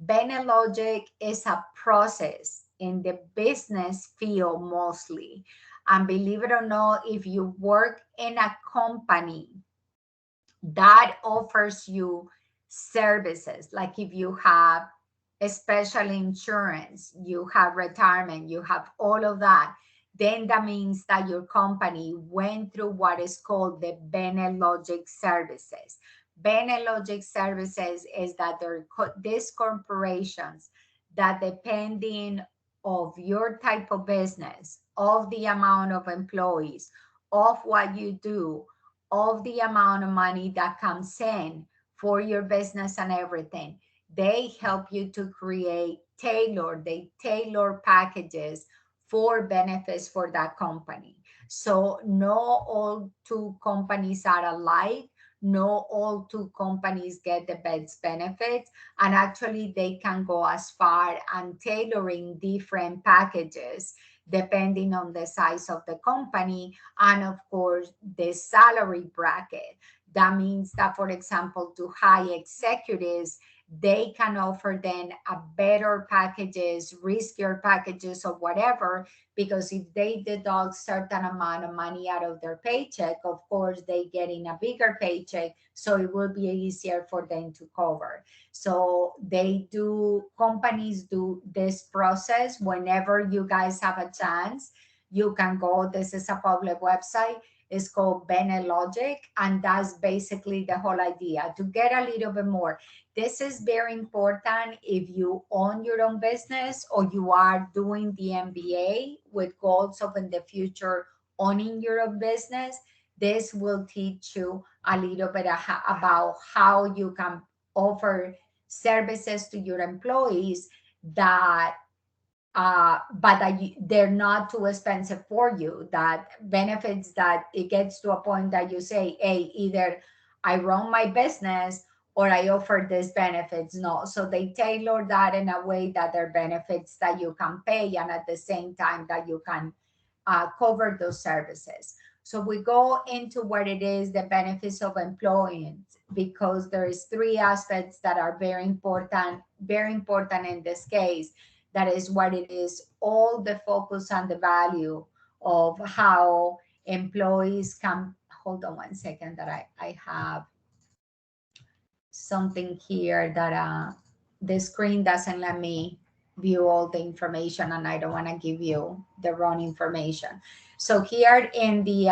Benelogic is a process in the business field mostly. And believe it or not, if you work in a company that offers you services, like if you have a special insurance, you have retirement, you have all of that, then that means that your company went through what is called the Benelogic services. Benelogic services is that these corporations that, depending of your type of business, of the amount of employees, of what you do, of the amount of money that comes in for your business and everything, they help you to create tailor packages for benefits for that company. So no all two companies are alike. No all two companies get the best benefits, and actually they can go as far and tailoring different packages depending on the size of the company, and of course the salary bracket. That means that, for example, to high executives, they can offer then a better packages, riskier packages, or whatever, because if they deduct certain amount of money out of their paycheck, of course they get in a bigger paycheck, so it will be easier for them to cover. So companies do this process. Whenever you guys have a chance, you can go. This is a public website. It's called Benelogic, and that's basically the whole idea. To get a little bit more, this is very important if you own your own business or you are doing the MBA with goals of in the future owning your own business. This will teach you a little bit about how you can offer services to your employees that but that they're not too expensive for you, that benefits, that it gets to a point that you say, hey, either I run my business or I offer these benefits. No, so they tailor that in a way that they're benefits that you can pay, and at the same time that you can cover those services. So we go into what it is, the benefits of employment, because there is three aspects that are very important in this case. That is what it is, all the focus on the value of how employees can, hold on one second, that I have something here that the screen doesn't let me view all the information, and I don't want to give you the wrong information. So here in the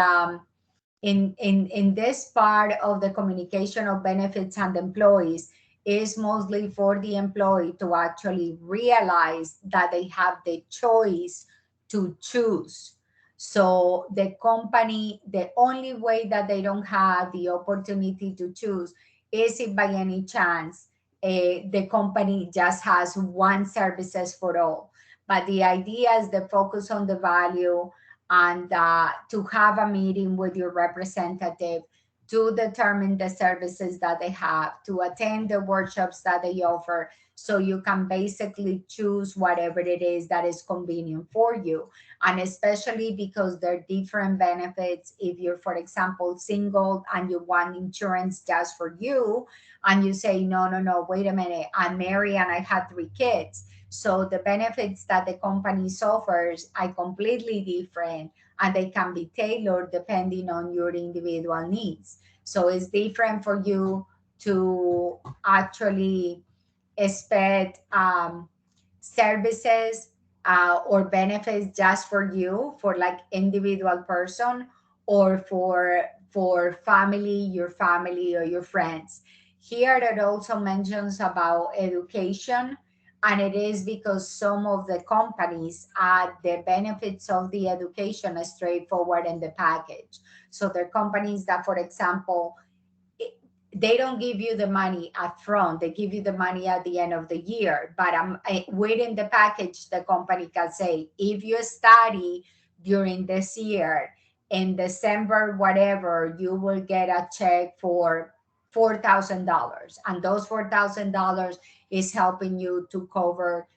in this part of the communication of benefits and employees is mostly for the employee to actually realize that they have the choice to choose. So the company, the only way that they don't have the opportunity to choose is if by any chance the company just has one services for all. But the idea is the focus on the value, and to have a meeting with your representative to determine the services that they have, to attend the workshops that they offer, so you can basically choose whatever it is that is convenient for you. And especially because there are different benefits. If you're, for example, single and you want insurance just for you, and you say, no, no, no, wait a minute, I'm married and I have 3 kids. So the benefits that the company offers are completely different, and they can be tailored depending on your individual needs. So it's different for you to actually expect services or benefits just for you, for like individual person, or for family, your family or your friends. Here it also mentions about education, and it is because some of the companies add the benefits of the education straightforward in the package. So there are companies that, for example, they don't give you the money up front, they give you the money at the end of the year. But within the package, the company can say, if you study during this year, in December whatever, you will get a check for $4,000, and those $4,000 is helping you to cover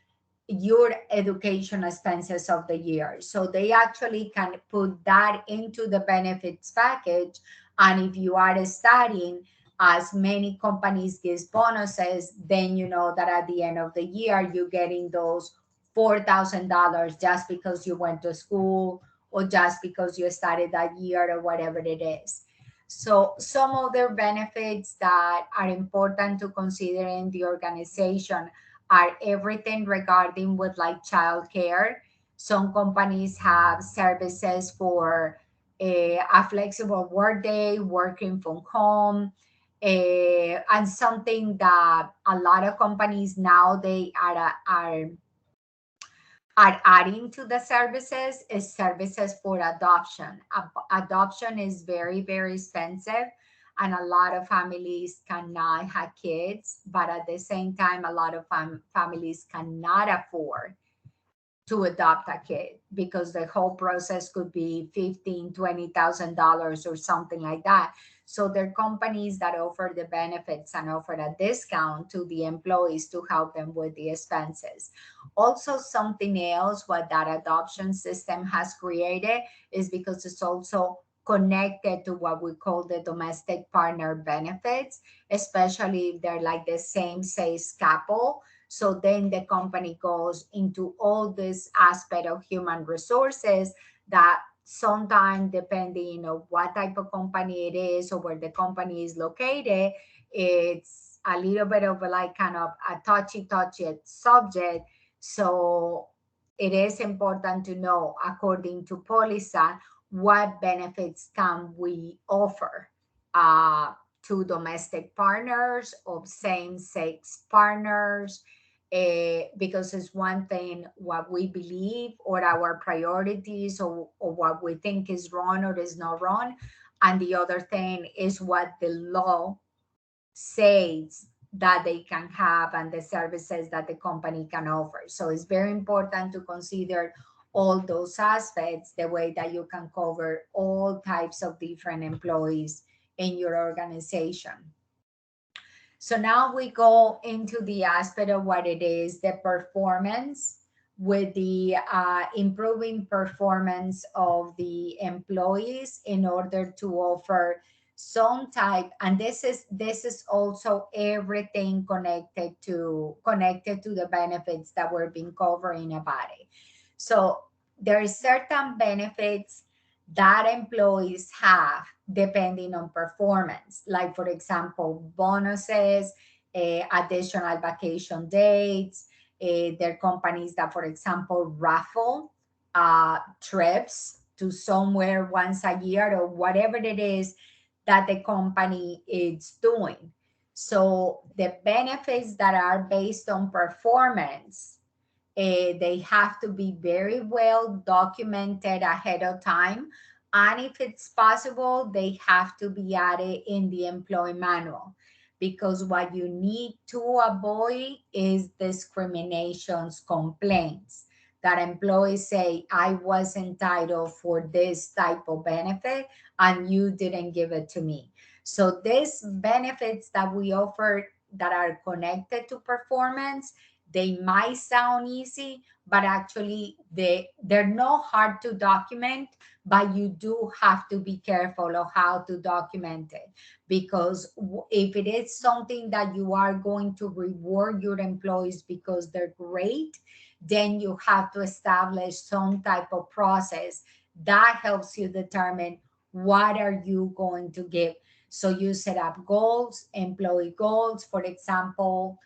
your education expenses of the year. So they actually can put that into the benefits package. And if you are studying, as many companies gives bonuses, then you know that at the end of the year you're getting those $4,000 just because you went to school, or just because you studied that year, or whatever it is. So some other benefits that are important to consider in the organization are everything regarding with like childcare. Some companies have services for a flexible work day, working from home, and something that a lot of companies now they are adding to the services is services for adoption. Adoption is very, very expensive, and a lot of families cannot have kids, but at the same time, a lot of families cannot afford to adopt a kid, because the whole process could be $15,000-$20,000 or something like that. So there are companies that offer the benefits and offer a discount to the employees to help them with the expenses. Also, something else what that adoption system has created is because it's also connected to what we call the domestic partner benefits, especially if they're like the same sex couple. So then the company goes into all this aspect of human resources that sometimes depending on what type of company it is or where the company is located, it's a little bit of a, like kind of a touchy subject. So it is important to know, according to POLISA, what benefits can we offer uh, to domestic partners, of same-sex partners, because it's one thing what we believe or our priorities, or what we think is wrong or is not wrong, and the other thing is what the law says that they can have and the services that the company can offer. So it's very important to consider all those aspects, the way that you can cover all types of different employees in your organization. So now we go into the aspect of what it is, the performance, with the improving performance of the employees in order to offer some type, and this is also everything connected to the benefits that we've been covering about it. So there is certain benefits that employees have depending on performance, like for example bonuses, additional vacation dates. There are companies that, for example, raffle trips to somewhere once a year or whatever it is that the company is doing. So the benefits that are based on performance, they have to be very well documented ahead of time. And if it's possible, they have to be added in the employee manual, because what you need to avoid is discriminations complaints, that employees say, I was entitled for this type of benefit and you didn't give it to me. So these benefits that we offer that are connected to performance, they might sound easy, but actually they're not hard to document, but you do have to be careful of how to document it. Because if it is something that you are going to reward your employees because they're great, then you have to establish some type of process that helps you determine what are you going to give. So you set up goals, employee goals, for example.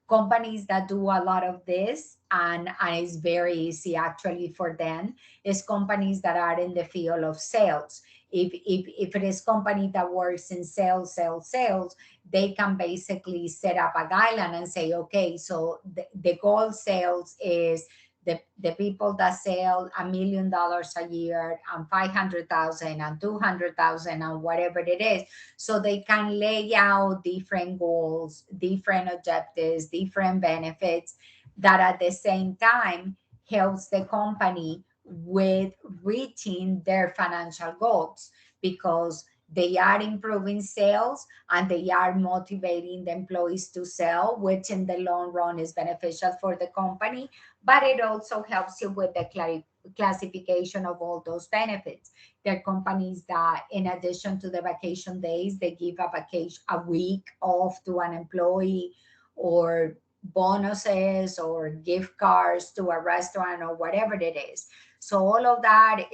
Companies that do a lot of this, and it's very easy actually for them, is companies that are in the field of sales. If it is company that works in sales, they can basically set up a guideline and say, okay, so the goal sales is the people that sell $1 million a year and 500,000 and 200,000 and whatever it is. So they can lay out different goals, different objectives, different benefits that at the same time helps the company with reaching their financial goals, because they are improving sales and they are motivating the employees to sell, which in the long run is beneficial for the company, but it also helps you with the classification of all those benefits. There are companies that, in addition to the vacation days, they give a week off to an employee, or bonuses or gift cards to a restaurant or whatever it is. So all of that,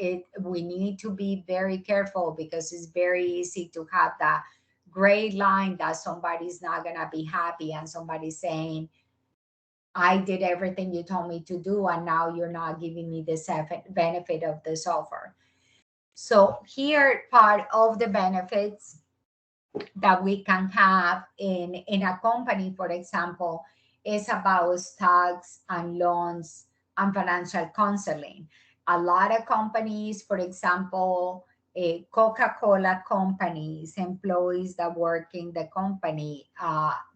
we need to be very careful, because it's very easy to have that gray line that somebody's not gonna be happy and somebody's saying, I did everything you told me to do, and now you're not giving me the benefit of this offer. So here, part of the benefits that we can have in a company, for example, is about stocks and loans and financial counseling. A lot of companies, for example, Coca-Cola companies, employees that work in the company,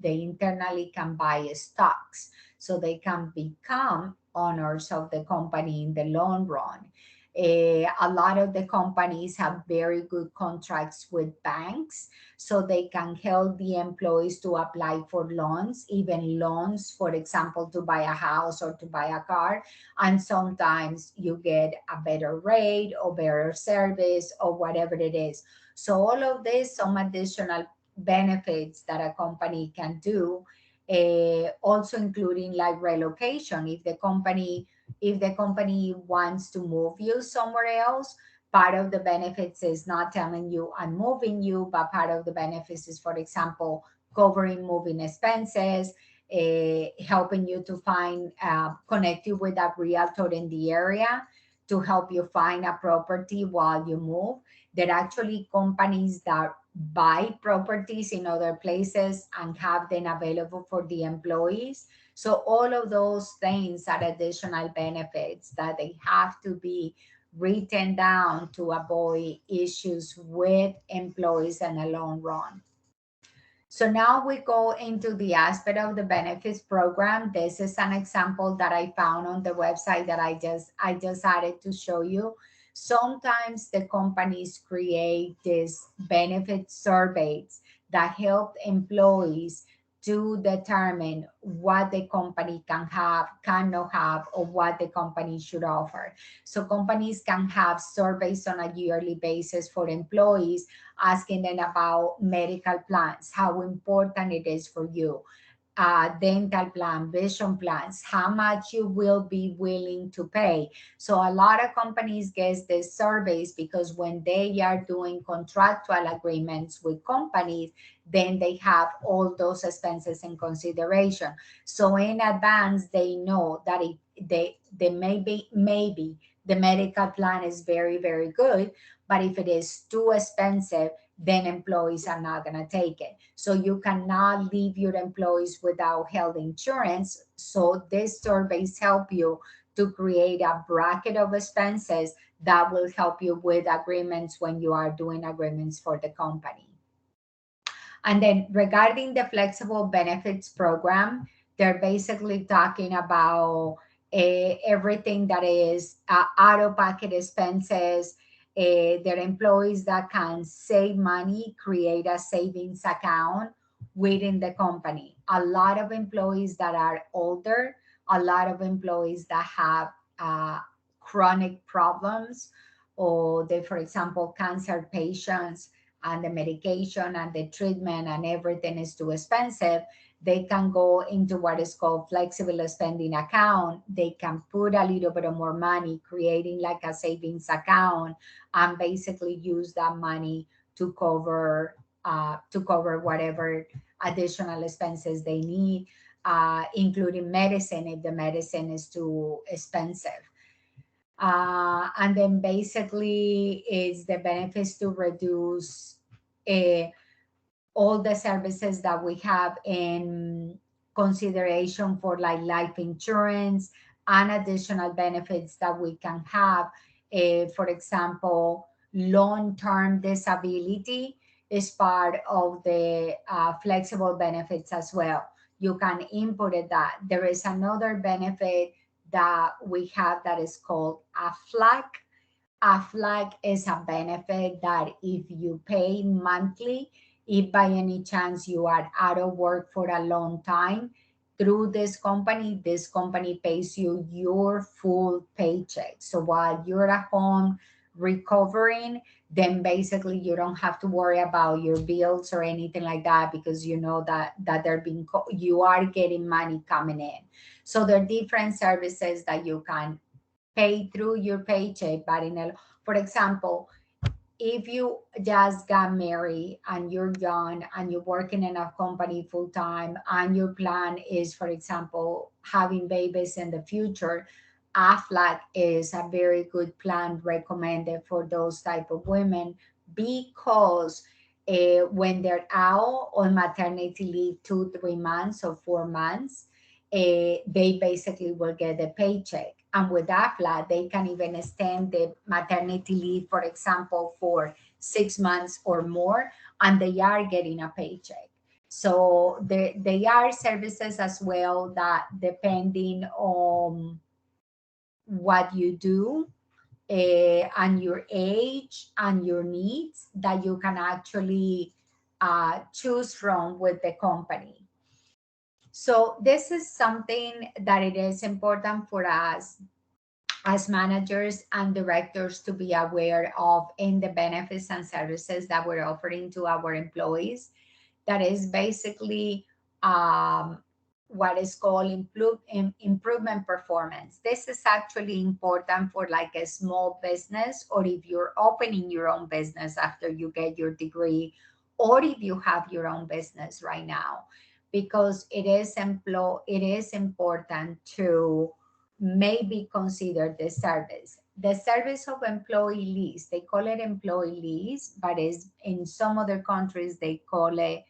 they internally can buy stocks, so they can become owners of the company in the long run. A lot of the companies have very good contracts with banks, so they can help the employees to apply for loans, even loans, for example, to buy a house or to buy a car. And sometimes you get a better rate or better service or whatever it is. So all of this, some additional benefits that a company can do, also including like relocation. If the company wants to move you somewhere else, part of the benefits is not telling you I'm moving you, but part of the benefits is, for example, covering moving expenses, helping you to find, connect you with a realtor in the area to help you find a property while you move. There are actually companies that buy properties in other places and have them available for the employees. So all of those things are additional benefits that they have to be written down to avoid issues with employees in the long run. So now we go into the aspect of the benefits program. This is an example that I found on the website that I just added to show you. Sometimes the companies create these benefit surveys that help employees to determine what the company can have, cannot have, or what the company should offer. So companies can have surveys on a yearly basis for employees, asking them about medical plans, how important it is for you, dental plan, vision plans, how much you will be willing to pay. So a lot of companies get these surveys because when they are doing contractual agreements with companies, then they have all those expenses in consideration. So in advance, they know that if they maybe the medical plan is very, very good, but if it is too expensive, then employees are not going to take it. So you cannot leave your employees without health insurance. So these surveys help you to create a bracket of expenses that will help you with agreements when you are doing agreements for the company. And then regarding the flexible benefits program, they're basically talking about everything that is out of pocket expenses. Their employees that can save money, create a savings account within the company. A lot of employees that are older, a lot of employees that have chronic problems, or they, for example, cancer patients, and the medication and the treatment and everything is too expensive, they can go into what is called flexible spending account. They can put a little bit of more money, creating like a savings account, and basically use that money to cover whatever additional expenses they need, including medicine if the medicine is too expensive. And then basically is the benefits to reduce uh, all the services that we have in consideration for like life insurance and additional benefits that we can have. For example, long-term disability is part of the flexible benefits as well. You can input it that. There is another benefit that we have that is called AFLAC. AFLAC is a benefit that if you pay monthly, if by any chance you are out of work for a long time, through this company pays you your full paycheck. So while you're at home recovering, then basically you don't have to worry about your bills or anything like that, because you know that you are getting money coming in. So there are different services that you can pay through your paycheck, but for example, if you just got married and you're young and you're working in a company full time and your plan is, for example, having babies in the future, AFLAC is a very good plan recommended for those type of women, because when they're out on maternity leave 2 3 months or 4 months, they basically will get a paycheck. And with AFLA, they can even extend the maternity leave, for example, for 6 months or more, and they are getting a paycheck. So they are services as well that, depending on what you do, and your age and your needs that you can actually choose from with the company. So this is something that it is important for us as managers and directors to be aware of in the benefits and services that we're offering to our employees. That is basically um, what is called improvement performance. This is actually important for like a small business, or if you're opening your own business after you get your degree, or if you have your own business right now, because it is important to maybe consider the service of employee lease. They call it employee lease, but is in some other countries they call it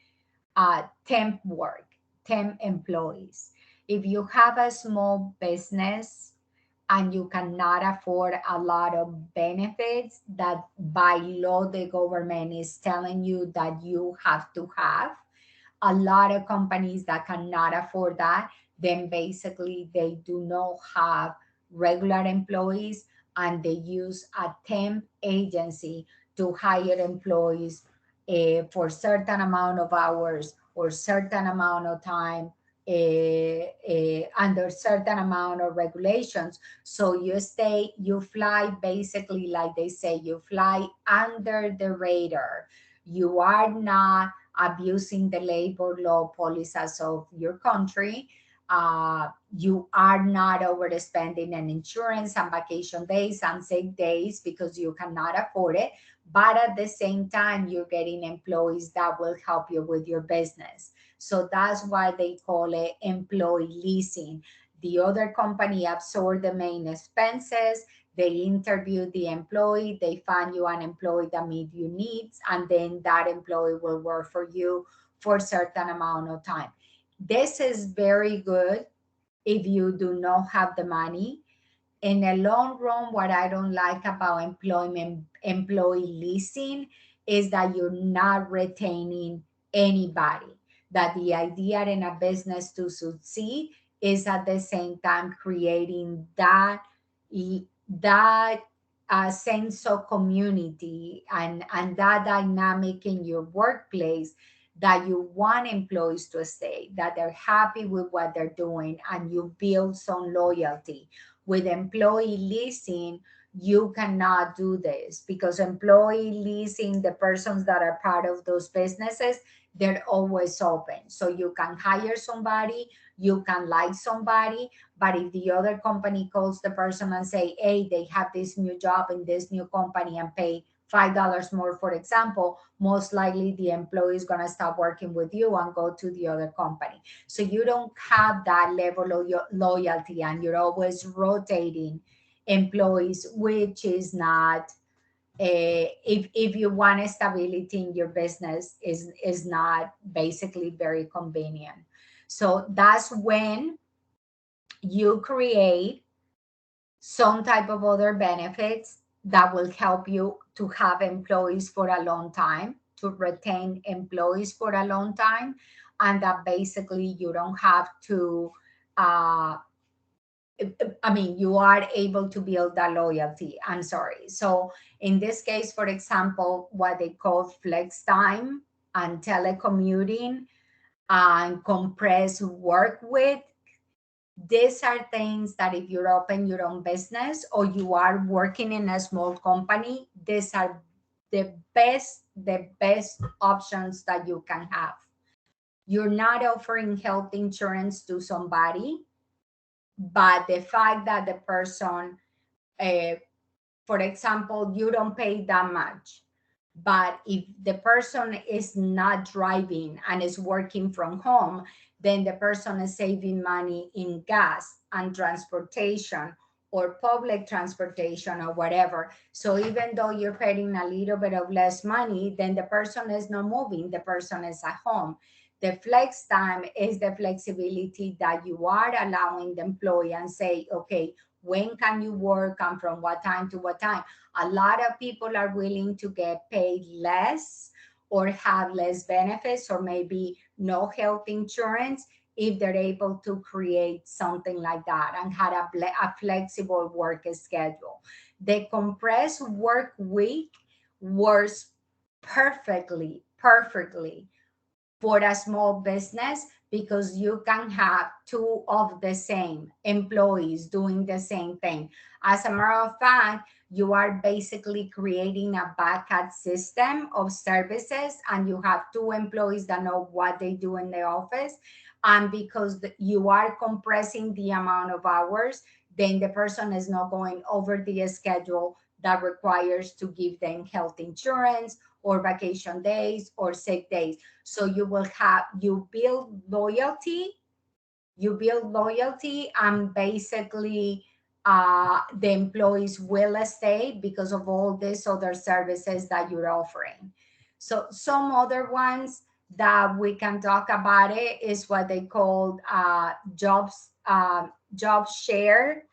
temp work, temp employees. If you have a small business and you cannot afford a lot of benefits that by law the government is telling you that you have to have, a lot of companies that cannot afford that, then basically they do not have regular employees and they use a temp agency to hire employees for certain amount of hours or certain amount of time under certain amount of regulations. So you fly basically, like they say, you fly under the radar. You are not abusing the labor law policies of your country. You are not overspending on insurance and vacation days and sick days because you cannot afford it. But at the same time, you're getting employees that will help you with your business. So that's why they call it employee leasing. The other company absorbs the main expenses. They interview the employee, they find you an employee that meet your needs, and then that employee will work for you for a certain amount of time. This is very good if you do not have the money. In the long run, what I don't like about employee leasing is that you're not retaining anybody. That the idea in a business to succeed is at the same time creating that sense of community and that dynamic in your workplace, that you want employees to stay, that they're happy with what they're doing, and you build some loyalty. With employee leasing, you cannot do this because employee leasing, the persons that are part of those businesses, they're always open. So you can hire somebody, you can like somebody, but if the other company calls the person and say, hey, they have this new job in this new company and pay $5 more, for example, most likely the employee is going to stop working with you and go to the other company. So you don't have that level of loyalty, and you're always rotating employees, which is not, if you want stability in your business, is not basically very convenient. So that's when you create some type of other benefits that will help you to have employees for a long time, to retain employees for a long time, and that basically you don't have to you are able to build that loyalty. I'm sorry. So in this case, for example, what they call flex time and telecommuting and compressed work with, these are things that if you're open your own business or you are working in a small company, these are the best options that you can have. You're not offering health insurance to somebody, but the fact that the person, uh, for example, you don't pay that much, but if the person is not driving and is working from home, then the person is saving money in gas and transportation or public transportation or whatever. So even though you're paying a little bit of less money, then the person is not moving, the person is at home. The flex time is the flexibility that you are allowing the employee and say, okay, when can you work and from what time to what time? A lot of people are willing to get paid less or have less benefits or maybe no health insurance if they're able to create something like that and have a flexible work schedule. The compressed work week works perfectly for a small business because you can have two of the same employees doing the same thing. As a matter of fact, you are basically creating a backup system of services, and you have two employees that know what they do in the office. And because you are compressing the amount of hours, then the person is not going over the schedule that requires to give them health insurance or vacation days or sick days. So you build loyalty, and basically the employees will stay because of all these other services that you're offering. So some other ones that we can talk about it is what they call job share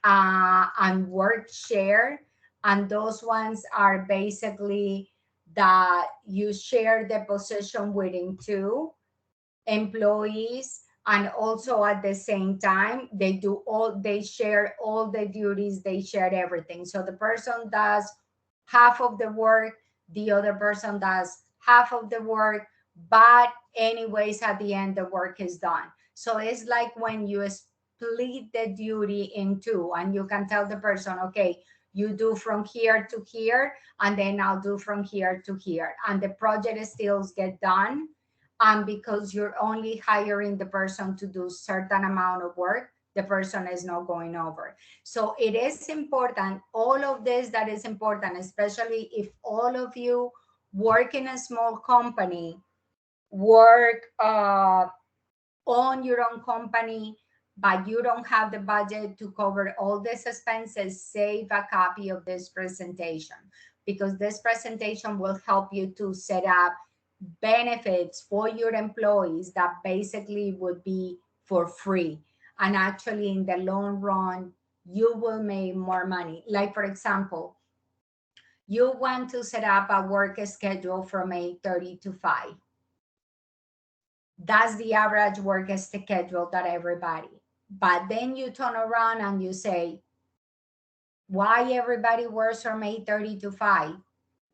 and work share. And those ones are basically that you share the position within two employees, and also at the same time they share all the duties, they share everything. So the person does half of the work, the other person does half of the work, but anyways at the end the work is done. So it's like when you split the duty in two, and you can tell the person, okay, you do from here to here, and then I'll do from here to here, and the project still get done. And because you're only hiring the person to do certain amount of work, the person is not going over. So it is important, all of this that is important, especially if all of you work in a small company, work own your own company, but you don't have the budget to cover all these expenses, save a copy of this presentation, because this presentation will help you to set up benefits for your employees that basically would be for free. And actually, in the long run, you will make more money. Like, for example, you want to set up a work schedule from 8:30 to 5. That's the average work schedule that everybody. But then you turn around and you say, why everybody works from 8:30 to 5?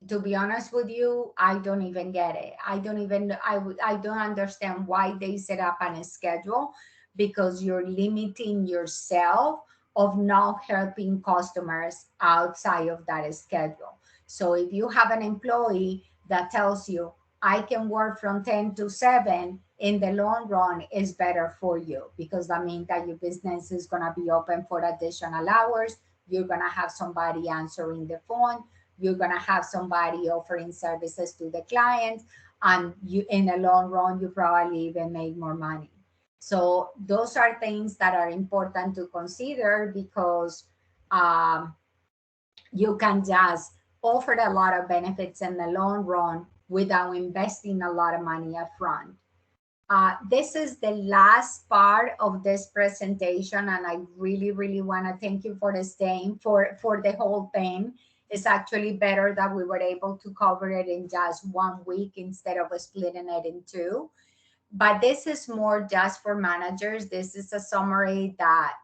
To be honest with you, I don't even get it. I don't understand why they set up on a schedule, because you're limiting yourself of not helping customers outside of that schedule. So if you have an employee that tells you, I can work from 10 to 7, in the long run is better for you, because that means that your business is going to be open for additional hours. You're going to have somebody answering the phone, you're going to have somebody offering services to the clients, and you, in the long run, you probably even make more money. So those are things that are important to consider, because um, you can just offer a lot of benefits in the long run without investing a lot of money upfront. This is the last part of this presentation, and I really want to thank you for staying for the whole thing. It's actually better that we were able to cover it in just 1 week instead of splitting it in two. But this is more just for managers. This is a summary that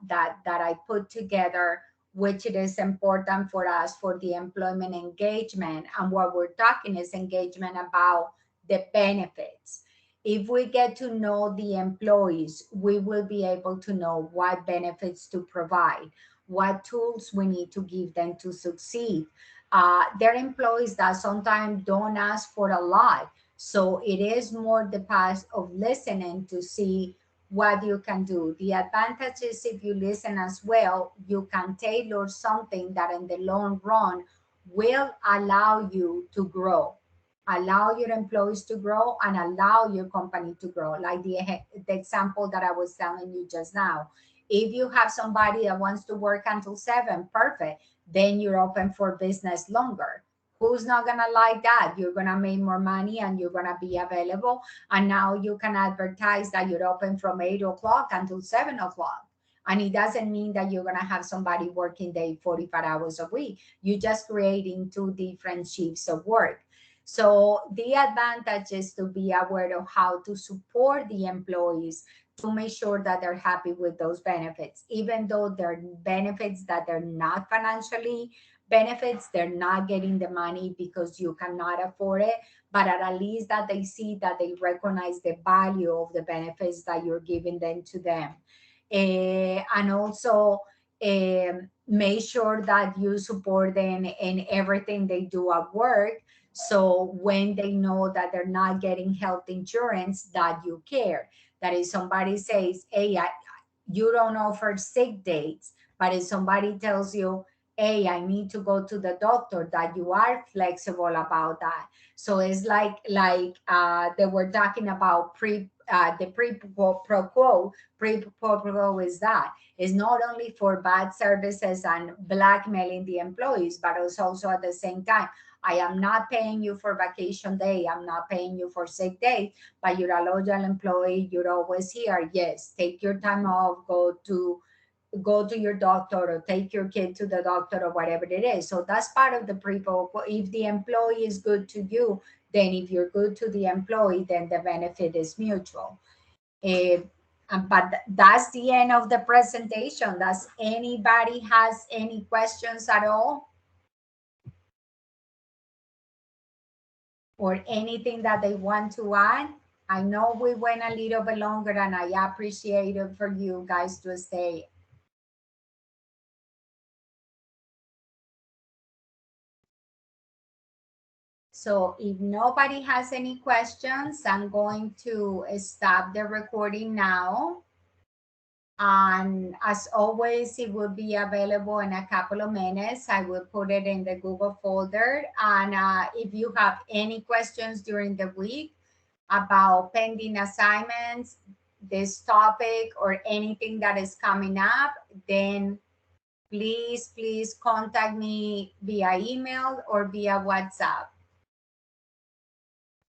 I put together, which it is important for us for the employment engagement. And what we're talking is engagement about the benefits. If we get to know the employees, we will be able to know what benefits to provide, what tools we need to give them to succeed. There are employees that sometimes don't ask for a lot, so it is more the path of listening to see what you can do. The advantage is, if you listen as well, you can tailor something that in the long run will allow you to grow, allow your employees to grow, and allow your company to grow. Like the example that I was telling you just now. If you have somebody that wants to work until 7, perfect. Then you're open for business longer. Who's not gonna like that? You're gonna make more money and you're gonna be available. And now you can advertise that you're open from 8 o'clock until 7 o'clock. And it doesn't mean that you're gonna have somebody working day 45 hours a week. You're just creating two different shifts of work. So the advantage is to be aware of how to support the employees to make sure that they're happy with those benefits, even though they're benefits that they're not financially benefits, they're not getting the money because you cannot afford it, but at least that they see that they recognize the value of the benefits that you're giving them to them. And also make sure that you support them in everything they do at work. So when they know that they're not getting health insurance, that you care. That if somebody says, hey, you don't offer sick dates, but if somebody tells you, hey, I need to go to the doctor, that you are flexible about that. So it's like they were talking about the pro quo. Pre pro quo is that it's not only for bad services and blackmailing the employees, but it's also at the same time, I am not paying you for vacation day, I'm not paying you for sick day, but you're a loyal employee, you're always here. Yes, take your time off, go to your doctor or take your kid to the doctor or whatever it is. So that's part of the pre-pro. If the employee is good to you, then if you're good to the employee, then the benefit is mutual. But that's the end of the presentation. Does anybody has any questions at all? Or anything that they want to add? I know we went a little bit longer and I appreciate it for you guys to stay. So if nobody has any questions, I'm going to stop the recording now. And as always, it will be available in a couple of minutes. I will put it in the Google folder. And if you have any questions during the week about pending assignments, this topic, or anything that is coming up, then please contact me via email or via WhatsApp.